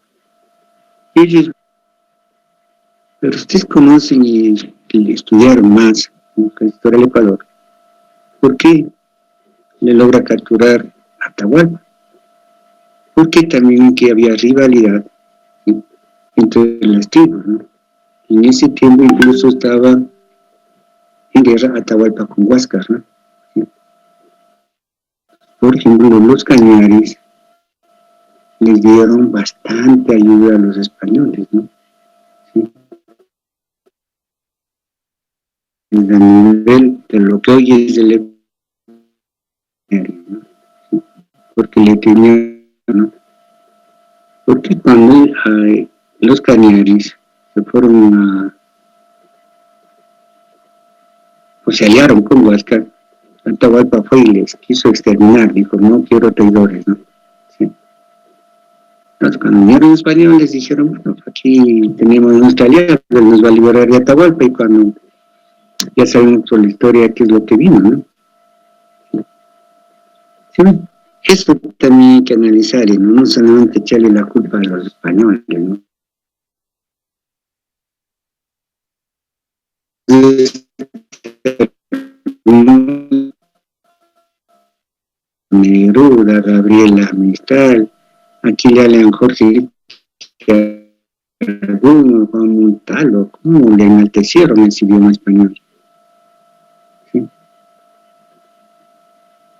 Y ellos, pero ustedes conocen y estudiaron más la historia del Ecuador, ¿por qué le logra capturar a Atahualpa? Porque también aquí había rivalidad, ¿sí?, entre las tribus, ¿no? En ese tiempo incluso estaba en guerra Atahualpa con Huáscar, ¿no? ¿Sí? por ejemplo, los cañaris les dieron bastante ayuda a los españoles, ¿no? ¿Sí? Desde el nivel de lo que hoy es el ¿no? ¿Sí? Porque le tenían, ¿no? Porque cuando los cañaris se fueron pues se aliaron con Huáscar, Atahualpa fue y les quiso exterminar, dijo, no quiero traidores, ¿no? Sí. Entonces, cuando vinieron los españoles, dijeron, bueno, aquí tenemos nuestra alianza, nos va a liberar de Atahualpa, y cuando ya sabemos por la historia qué es lo que vino, ¿no? Sí, eso también hay que analizar, ¿no? No solamente echarle la culpa a los españoles, ¿no? Neruda, Gabriela Mistral, aquí le hablan Jorge Juan Montalvo, cómo le enaltecieron ese idioma español. ¿Sí?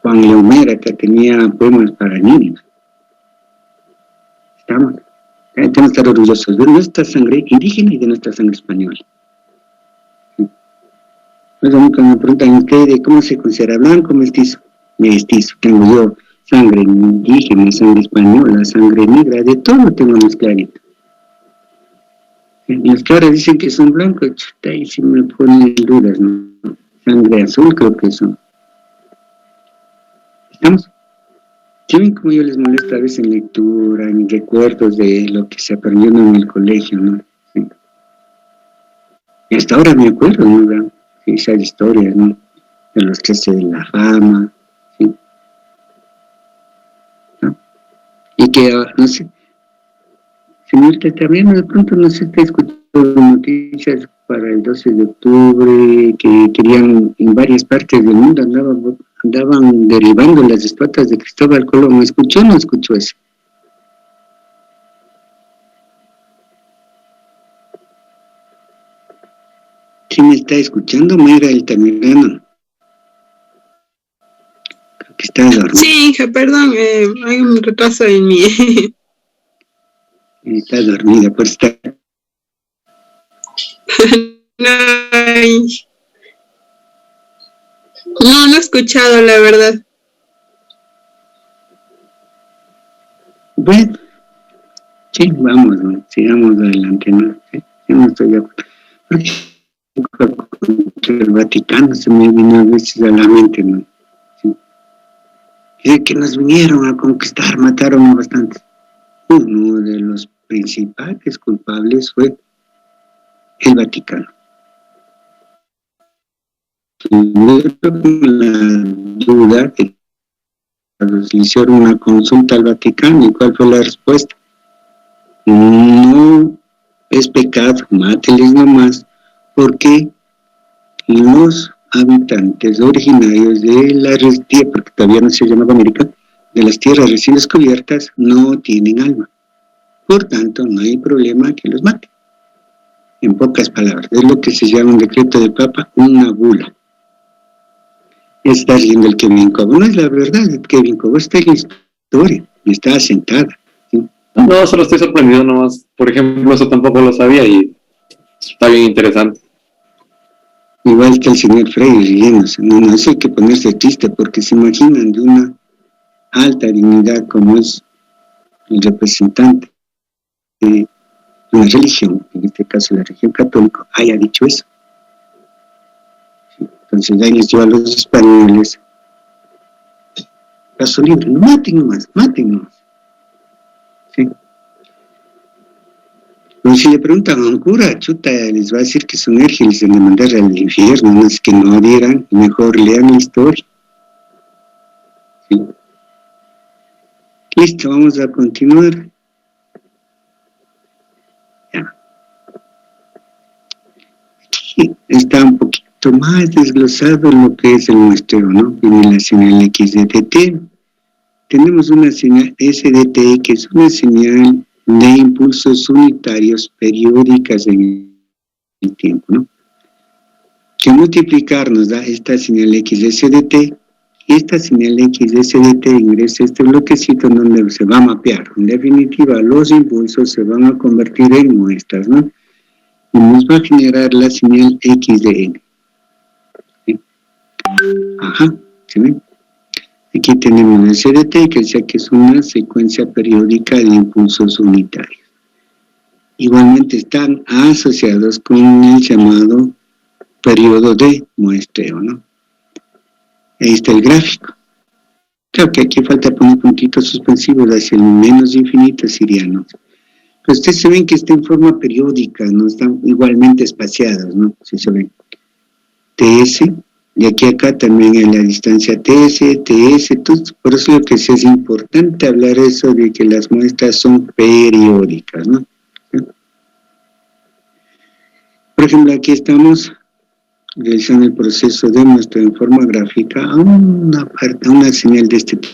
Juan Leomera, que tenía poemas para niños. Tenemos que estar orgullosos de nuestra sangre indígena y de nuestra sangre española. ¿Sí? Entonces, cuando me preguntan ustedes cómo se considera blanco, mestizo, tengo yo sangre indígena, sangre española, sangre negra, de todo tengo más clarito. Los que ahora dicen que son blancos, chuta, y si me ponen dudas, ¿no? Sangre azul creo que son. ¿Estamos? ¿Sí ven cómo yo les molesto a veces en lectura, en recuerdos de lo que se aprendió en el colegio, ¿no? Sí. Y hasta ahora me acuerdo, ¿no? Esas historias, ¿no? De los que se de la fama, ¿sí? ¿No? Y que, no sé, señorita, también de pronto no se está escuchando noticias para el 12 de octubre, que querían en varias partes del mundo, andaban derribando las estatuas de Cristóbal Colón. ¿Me escuchó o no escuchó eso? ¿Quién me está escuchando? Mayra Altamirano. Creo que está dormida. Sí, hija, perdón, hay un retraso en mi... Está dormida, por estar. No he escuchado, la verdad. Bueno, sí, vamos, ¿no? Sigamos adelante, ¿no? Sí, yo no estoy de acuerdo. Porque el Vaticano se me vino a veces a la mente, ¿no? Sí. Y que nos vinieron a conquistar, mataron a bastantes. Uno de los principales culpables fue el Vaticano. Tuvieron la duda que le hicieron una consulta al Vaticano, y ¿cuál fue la respuesta? No es pecado, máteles nomás, porque los habitantes originarios de la tierra, porque todavía no se llamaba América, de las tierras recién descubiertas, no tienen alma. Por tanto, no hay problema que los mate. En pocas palabras, es lo que se llama un decreto del Papa, una bula. Está riendo el Kevin Cobo. No es la verdad, el Kevin Cobo está en la historia, y está asentada. ¿Sí? No, solo estoy sorprendido nomás. Por ejemplo, eso tampoco lo sabía y está bien interesante. Igual que el señor Freire riéndose. No hay que ponerse triste, porque se imaginan de una alta dignidad como es el representante de una religión, en este caso la religión católica, haya dicho eso. Entonces ahí les dio a los españoles caso libre, no maten nomás. ¿Sí? Pero si le preguntan a un cura, chuta, les va a decir que son ángeles en mandar al infierno, no es que no dieran, mejor lean la historia. ¿Sí? Listo, vamos a continuar. Ya. Aquí está un poquito más desglosado lo que es el muestreo, ¿no? Viene la señal X de DT. Tenemos una señal SDT, que es una señal de impulsos unitarios periódicas en el tiempo, ¿no? Que multiplicar nos da esta señal X de SDT, Y esta señal X de SDT ingresa a este bloquecito en donde se va a mapear. En definitiva, los impulsos se van a convertir en muestras, ¿no? Y nos va a generar la señal X de N. ¿Sí? Ajá, ¿sí ven? Aquí tenemos el SDT, que sea que es una secuencia periódica de impulsos unitarios. Igualmente están asociados con el llamado periodo de muestreo, ¿no? Ahí está el gráfico. Creo que aquí falta poner puntitos suspensivos hacia el menos infinito siriano. Pero ustedes se ven que está en forma periódica, no están igualmente espaciados, ¿no? Si se ven. TS, y aquí acá también en la distancia TS, TS, entonces, por eso lo que sí es importante hablar eso de que las muestras son periódicas, ¿no? ¿Sí? Por ejemplo, aquí estamos realizando el proceso de muestra en forma gráfica a una señal de este tipo.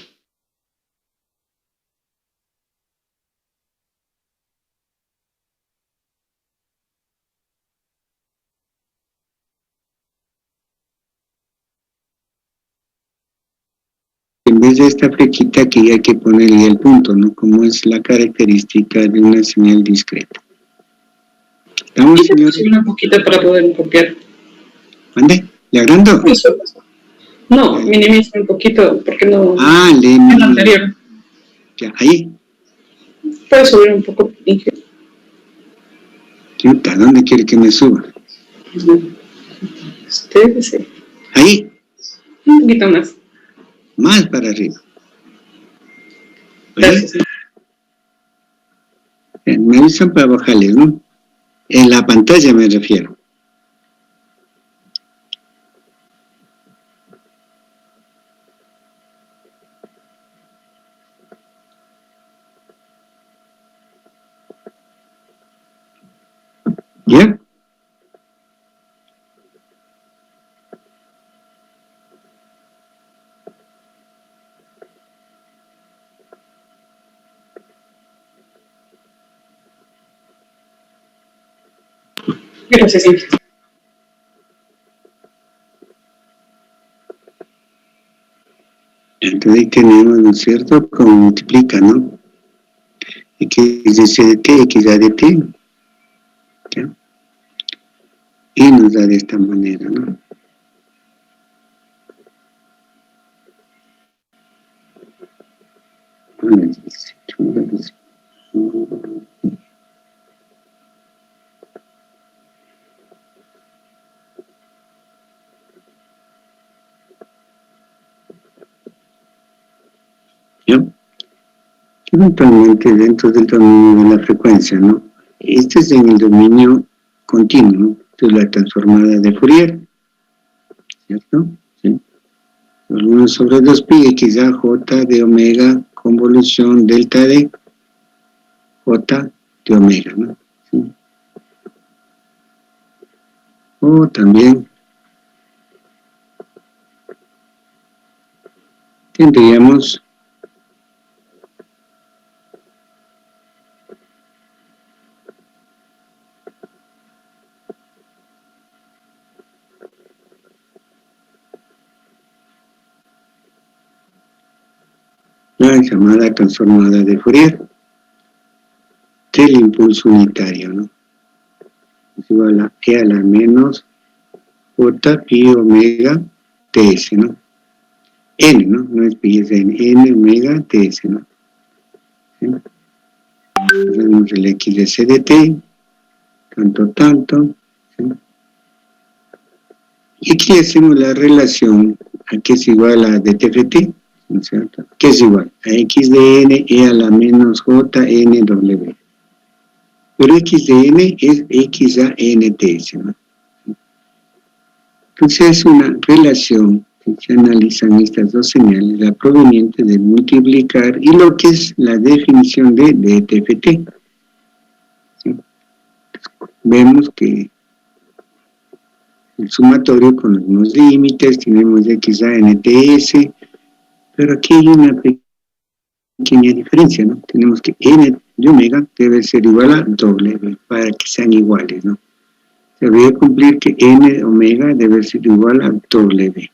En vez de esta flechita aquí hay que ponerle el punto, ¿no? Como es la característica de una señal discreta. ¿Estamos, señores? Una poquita para poder copiar. ¿Mande? ¿Le agrando? Eso. No, minimiza un poquito, porque no... Ah, le el anterior. Ya, ahí. Puede subir un poco. ¿A dónde quiere que me suba? Usted, sí. Ahí. Un poquito más. Más para arriba. Gracias. Me avisan para bajarles, ¿no? En la pantalla me refiero. ¿Ya? Gracias, sí. Entonces ahí tenemos, ¿no es cierto?, como multiplica, ¿no? X de CDT, X da de T. ¿Ya? Y nos da de esta manera, ¿no? ¿Ya? Eventualmente dentro del dominio de la frecuencia, ¿no? Este es en el dominio continuo, ¿no? Entonces la transformada de Fourier, ¿cierto? ¿Sí? 1 sobre 2pi x a j de omega convolución delta de j de omega, ¿no? ¿Sí? O también tendríamos la llamada transformada de Fourier del impulso unitario, ¿no? Es igual a E a la menos J pi omega ts, ¿no? N, ¿no? No es pi, es N omega ts, ¿no? ¿Sí? Tenemos el X de CDT, tanto, ¿sí? Y aquí hacemos la relación a que es igual a dTFT, ¿no es cierto? Que es igual a X de N E a la menos J N W. Pero X de N es X a N ts, ¿no? Entonces es una relación que se analizan estas dos señales, la proveniente de multiplicar y lo que es la definición de dTFT. ¿Sí? Vemos que el sumatorio con los mismos límites, tenemos X a N ts, pero aquí hay una pequeña diferencia, ¿no? Tenemos que N de omega debe ser igual a W para que sean iguales, ¿no? Se debe cumplir que N de omega debe ser igual a W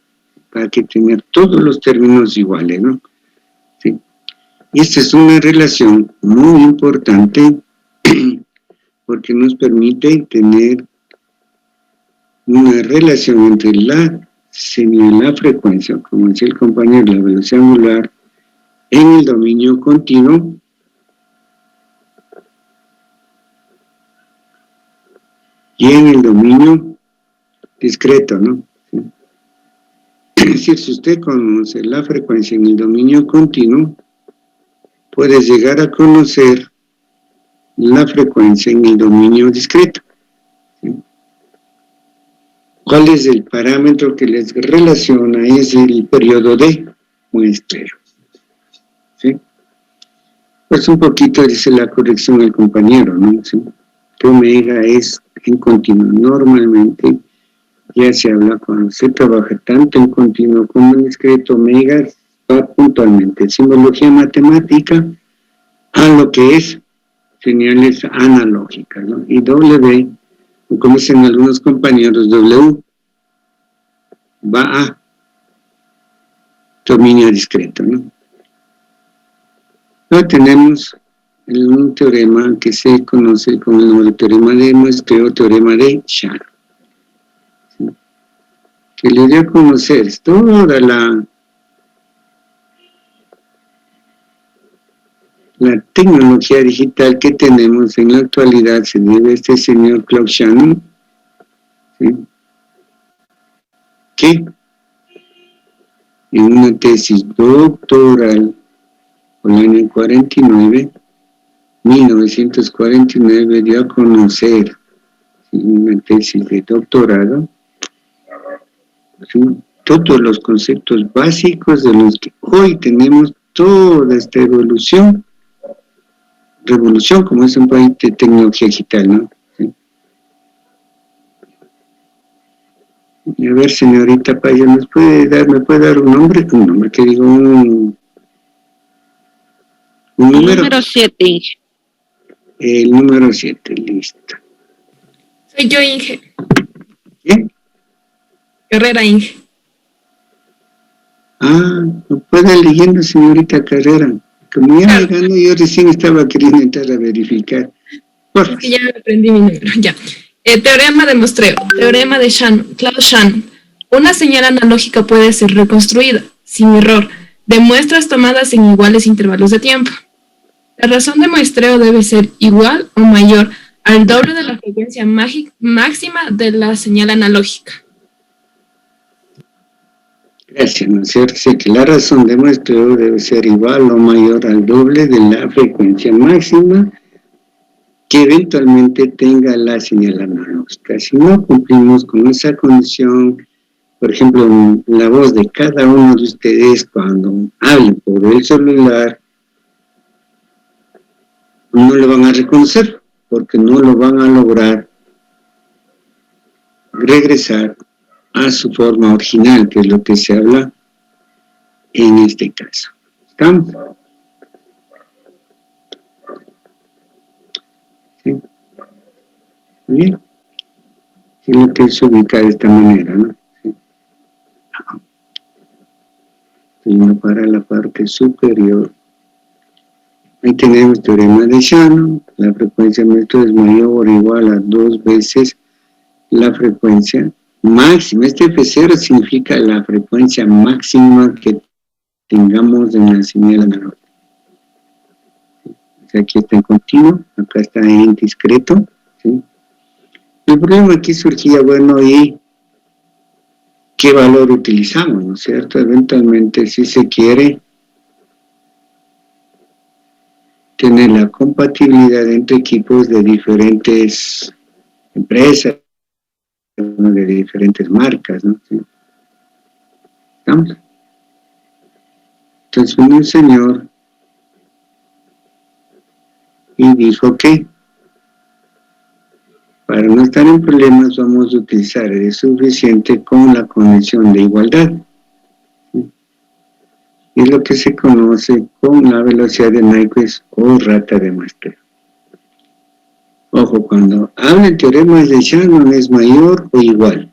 hay que tener todos los términos iguales, ¿no? ¿Sí? Y esta es una relación muy importante porque nos permite tener una relación entre la señal, la frecuencia, como decía el compañero, la velocidad angular, en el dominio continuo y en el dominio discreto, ¿no? ¿Sí? Es decir, si usted conoce la frecuencia en el dominio continuo, puede llegar a conocer la frecuencia en el dominio discreto. ¿Sí? ¿Cuál es el parámetro que les relaciona? Es el periodo de muestreo. ¿Sí? Pues un poquito dice la corrección del compañero, ¿no? ¿Sí? Que omega es en continuo. Normalmente ya se habla cuando se trabaja tanto en continuo como en discreto, omega va puntualmente, simbología matemática, a lo que es señales analógicas, ¿no? Y W, como dicen algunos compañeros, W va a dominio discreto, ¿no? Luego tenemos un teorema que se conoce como el nombre de teorema de muestreo, teorema de Shannon, ¿sí? Que le dio a conocer toda la tecnología digital que tenemos en la actualidad. Se debe a este señor Claude Shannon, ¿sí? Que en una tesis doctoral por el año 1949 dio a conocer, ¿sí?, una tesis de doctorado, ¿sí?, todos los conceptos básicos de los que hoy tenemos toda esta revolución como es un país de tecnología digital, ¿no? ¿Sí? A ver, señorita Paya, ¿me puede dar un nombre? Un nombre, que digo, un número. Número 7. El número 7, listo. Soy yo, Inge. ¿Qué? Carrera, Inge. No puede leyendo, señorita Carrera. Como ya me ganó, yo recién estaba queriendo entrar a verificar. Es que ya aprendí mi número, ya. Teorema de muestreo, teorema de Shannon, Claude Shannon. Una señal analógica puede ser reconstruida, sin error, de muestras tomadas en iguales intervalos de tiempo. La razón de muestreo debe ser igual o mayor al doble de la frecuencia máxima de la señal analógica. Gracias, ¿no es cierto? Sé que la razón de muestreo debe ser igual o mayor al doble de la frecuencia máxima que eventualmente tenga la señal analógica. Si no cumplimos con esa condición, por ejemplo, la voz de cada uno de ustedes cuando hablen por el celular, no lo van a reconocer, porque no lo van a lograr regresar a su forma original, que es lo que se habla en este caso. ¿Estamos? ¿Sí? ¿Muy bien? Sí, lo que se ubica de esta manera, ¿no? ¿Sí? Estoy para la parte superior. Ahí tenemos teorema de Shannon. La frecuencia de esto es mayor o igual a 2 veces la frecuencia máxima. Este F0 significa la frecuencia máxima que tengamos en la señal analógica. O sea, aquí está en continuo, acá está en discreto, ¿sí? El problema aquí surgía, bueno, ¿y qué valor utilizamos, no es cierto? Eventualmente, si se quiere tener la compatibilidad entre equipos de diferentes empresas, de diferentes marcas, ¿no? ¿Sí? ¿Estamos? Entonces vino el señor y dijo que para no estar en problemas vamos a utilizar el suficiente con la condición de igualdad. ¿Sí? Es lo que se conoce con la velocidad de Nyquist o rata de muestreo. Ojo, cuando habla el teorema de Shannon es mayor o igual.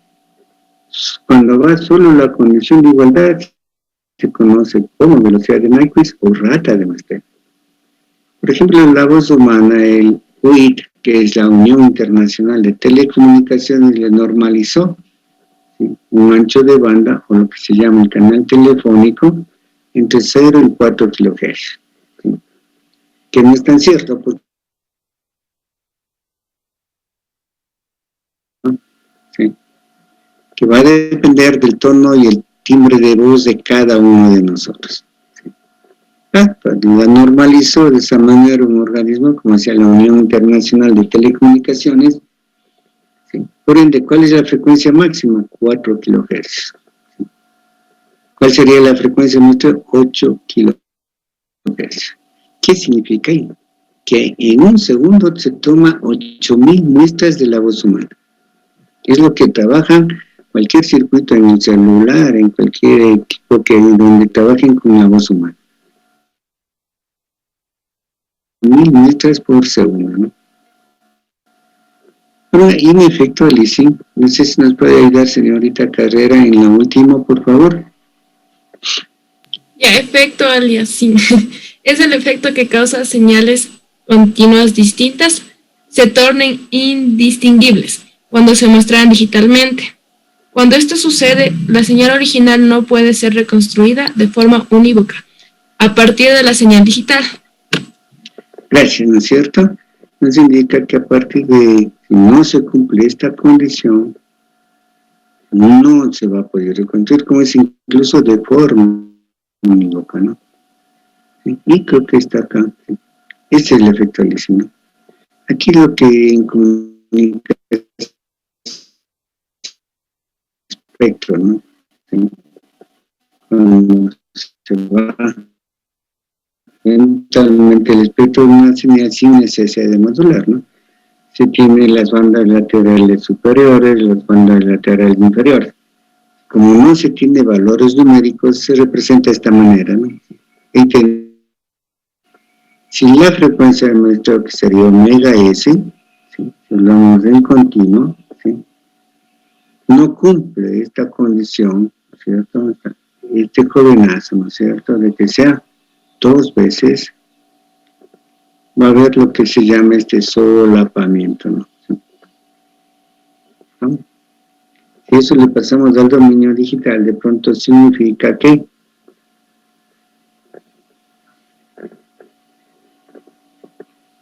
Cuando va solo la condición de igualdad, se conoce como velocidad de Nyquist o rata de muestreo. Por ejemplo, en la voz humana, el UIT, que es la Unión Internacional de Telecomunicaciones, le normalizó, ¿sí?, un ancho de banda, o lo que se llama el canal telefónico, entre 0 y 4 kHz. ¿Sí? Que no es tan cierto, porque ¿sí?, que va a depender del tono y el timbre de voz de cada uno de nosotros. ¿Sí? Pues la normalizó de esa manera un organismo como sea la Unión Internacional de Telecomunicaciones. ¿Sí? Por ende, ¿cuál es la frecuencia máxima? 4 kHz. ¿Sí? ¿Cuál sería la frecuencia nuestra? 8 kHz. ¿Qué significa ahí? Que en un segundo se toma 8.000 muestras de la voz humana. Es lo que trabajan cualquier circuito en el celular, en cualquier equipo donde trabajen con la voz humana. 1.000 muestras por segundo, ¿no? Ahora, y en efecto, Alicia, no sé si nos puede ayudar, señorita Carrera, en la última, por favor. Ya, efecto aliasing. Es el efecto que causa señales continuas distintas se tornen indistinguibles cuando se muestran digitalmente. Cuando esto sucede, la señal original no puede ser reconstruida de forma unívoca a partir de la señal digital. Gracias, ¿no es cierto? Nos indica que a partir de si no se cumple esta condición, no se va a poder reconstruir, como es incluso de forma unívoca, ¿no? ¿Sí? Y creo que está acá. ¿Sí? Este es el efecto Alicia, ¿no? Aquí lo que en comunicación espectro, ¿no? ¿Sí? Cuando se va eventualmente el espectro de una señal sin necesidad de modular, ¿no? Se tiene las bandas laterales superiores, las bandas laterales inferiores. Como no se tiene valores numéricos, se representa de esta manera, ¿no? Si la frecuencia de muestreo, que sería omega S, ¿sí?, si hablamos en continuo, ¿sí?, no cumple esta condición, ¿no es cierto?, este jovenazo, ¿no es cierto?, de que sea 2 veces, va a haber lo que se llama este solapamiento, ¿no? ¿Sí? ¿No? Si eso le pasamos al dominio digital, de pronto significa que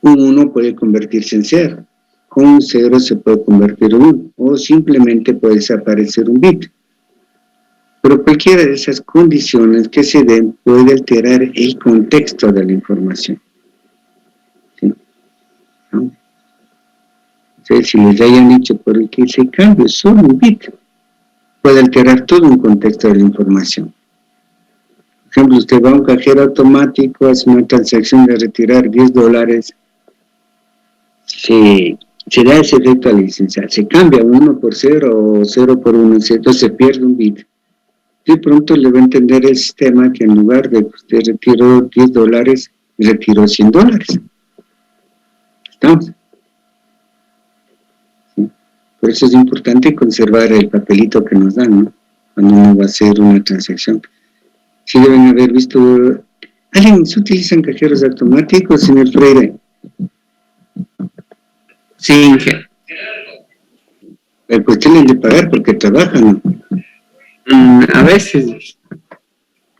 un 1 puede convertirse en 0, con un 0 se puede convertir en 1, o simplemente puede desaparecer un bit. Pero cualquiera de esas condiciones que se den puede alterar el contexto de la información. ¿Sí? ¿No? Entonces, si les hayan dicho por el que se cambie solo un bit, puede alterar todo un contexto de la información. Por ejemplo, usted va a un cajero automático, hace una transacción de retirar $10, se da ese efecto a la licencia, se cambia 1 por 0 o 0 por 1, entonces se pierde un bit. De pronto le va a entender el sistema que en lugar de que usted retiró $10, retiró $100. ¿Estamos? ¿Sí? Por eso es importante conservar el papelito que nos dan, ¿no?, cuando uno va a hacer una transacción. Sí deben haber visto. ¿Alguien se utilizan cajeros automáticos, señor Freire? Sí, Pues tienen de pagar porque trabajan, ¿no? a veces.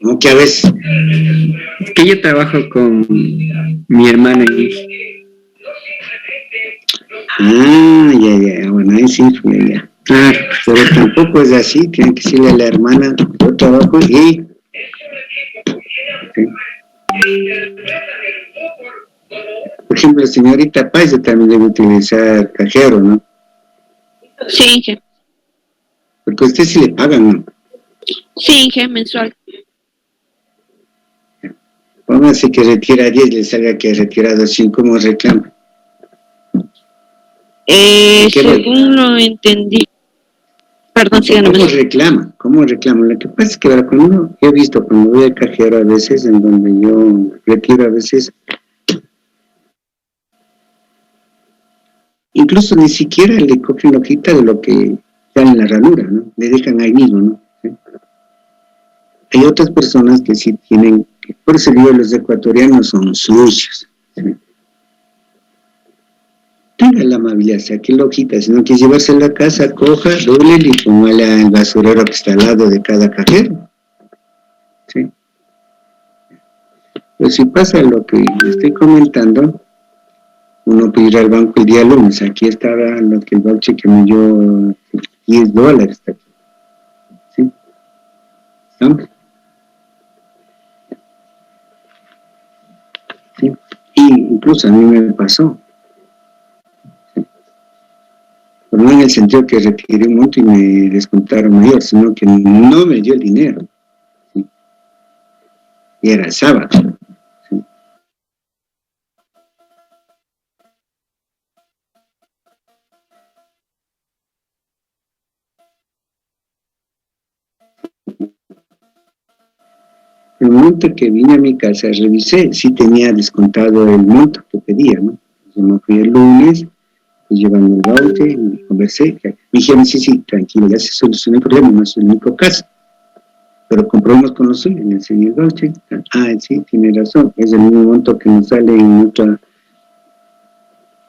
¿Cómo que a veces? Es que yo trabajo con mi hermana y... Ya, bueno, ahí sí, ya. Claro. Pero tampoco es así, tienen que decirle a la hermana, yo trabajo y... ¿Sí? Por ejemplo, señorita Paz también debe utilizar cajero, ¿no? Sí, Inge. Porque a usted sí le pagan, ¿no? Sí, Inge, mensual. Póngase que retira 10, le salga que ha retirado 5, ¿cómo reclama? Según lo entendí. Perdón, síganos. ¿Cómo reclama? Lo que pasa es que ahora cuando he visto, cuando voy al cajero a veces, en donde yo retiro a veces, incluso ni siquiera le cogen hojita de lo que en la ranura, ¿no? Le dejan ahí mismo, ¿no? ¿Sí? Hay otras personas que sí tienen, por eso digo, los ecuatorianos son sucios, ¿sí? Tenga la amabilidad, saque la hojita, si no quieres llevarse a la casa, coja, doble y póngale al basurero que está al lado de cada cajero, ¿sí? Pues si pasa lo que estoy comentando, uno puede ir al banco el día lunes, aquí estaba lo que el voucher que me dio $10, está aquí, ¿sí? ¿Estamos? ¿Sí? Y incluso a mí me pasó, ¿sí? Pero no en el sentido que retiré un monto y me descontaron mayor, sino que no me dio el dinero, ¿sí? Y era el sábado, ¿sí? El monto que vine a mi casa, revisé, sí tenía descontado el monto que pedía, ¿no? Yo me fui el lunes, fui llevando el voucher y conversé. Me dijeron, sí, tranquilo, ya se solucionó el problema, no es el único caso. Pero comprobamos con los suyos, le enseñé el voucher. Ah, sí, tiene razón, es el mismo monto que nos sale en otra,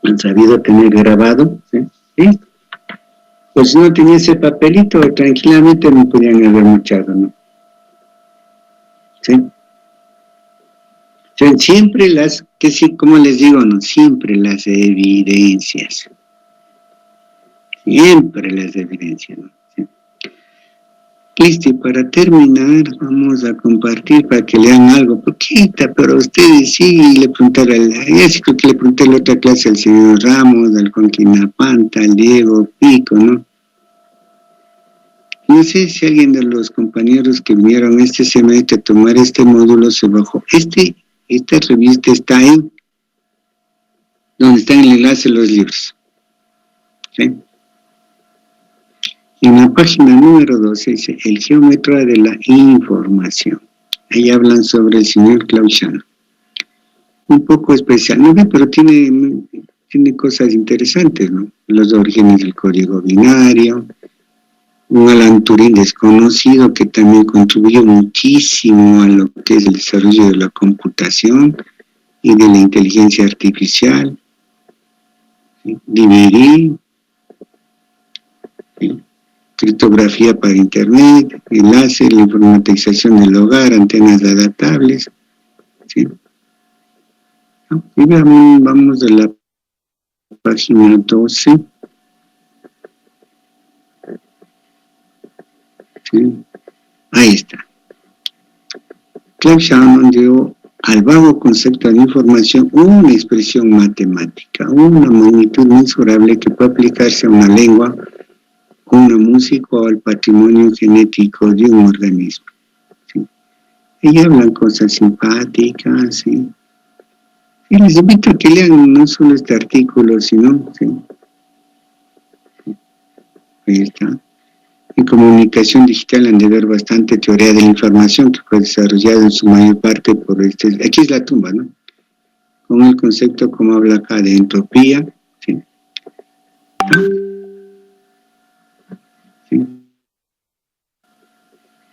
han sabido tener grabado, ¿sí? ¿Sí? Pues si no tenía ese papelito, tranquilamente me podían haber marchado, ¿no? ¿Sí? O sea, siempre las, que sí, como les digo, no, siempre las evidencias. Siempre las evidencias, ¿no? ¿Sí? Listo, y para terminar, vamos a compartir para que lean algo poquita, pero ustedes sí le preguntaron, creo que le pregunté en la otra clase al señor Ramos, al Juan Quinapanta, al Diego Pico, ¿no? No sé si alguien de los compañeros que vinieron este semestre a tomar este módulo se bajó. Esta revista está en donde está el enlace de los libros, ¿sí? En la página número 12 dice el geómetra de la información. Ahí hablan sobre el señor Klaus Shannon. Un poco especial, ¿no? Pero tiene cosas interesantes, ¿no? Los orígenes del código binario, un Alan Turing desconocido que también contribuyó muchísimo a lo que es el desarrollo de la computación y de la inteligencia artificial, ¿sí? DVD, ¿sí? Criptografía para internet, enlace, la informatización del hogar, antenas adaptables, ¿sí? Y vamos de la página 12. ¿Sí? Ahí está. Klaus Shannon dio al vago concepto de información una expresión matemática, una magnitud mensurable que puede aplicarse a una lengua, a una música o al patrimonio genético de un organismo, ¿sí? Y hablan cosas simpáticas, ¿sí? Y les invito a que lean no solo este artículo, sino, ¿sí? Ahí está. En comunicación digital han de ver bastante teoría de la información que fue desarrollada en su mayor parte por aquí es la tumba, ¿no? Con el concepto, como habla acá, de entropía, ¿sí? ¿Sí?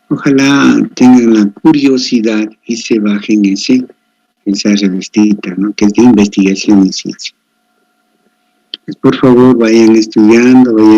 Ojalá tengan la curiosidad y se bajen esa revistita, ¿no? Que es de investigación en ciencia. Pues por favor vayan estudiando, vayan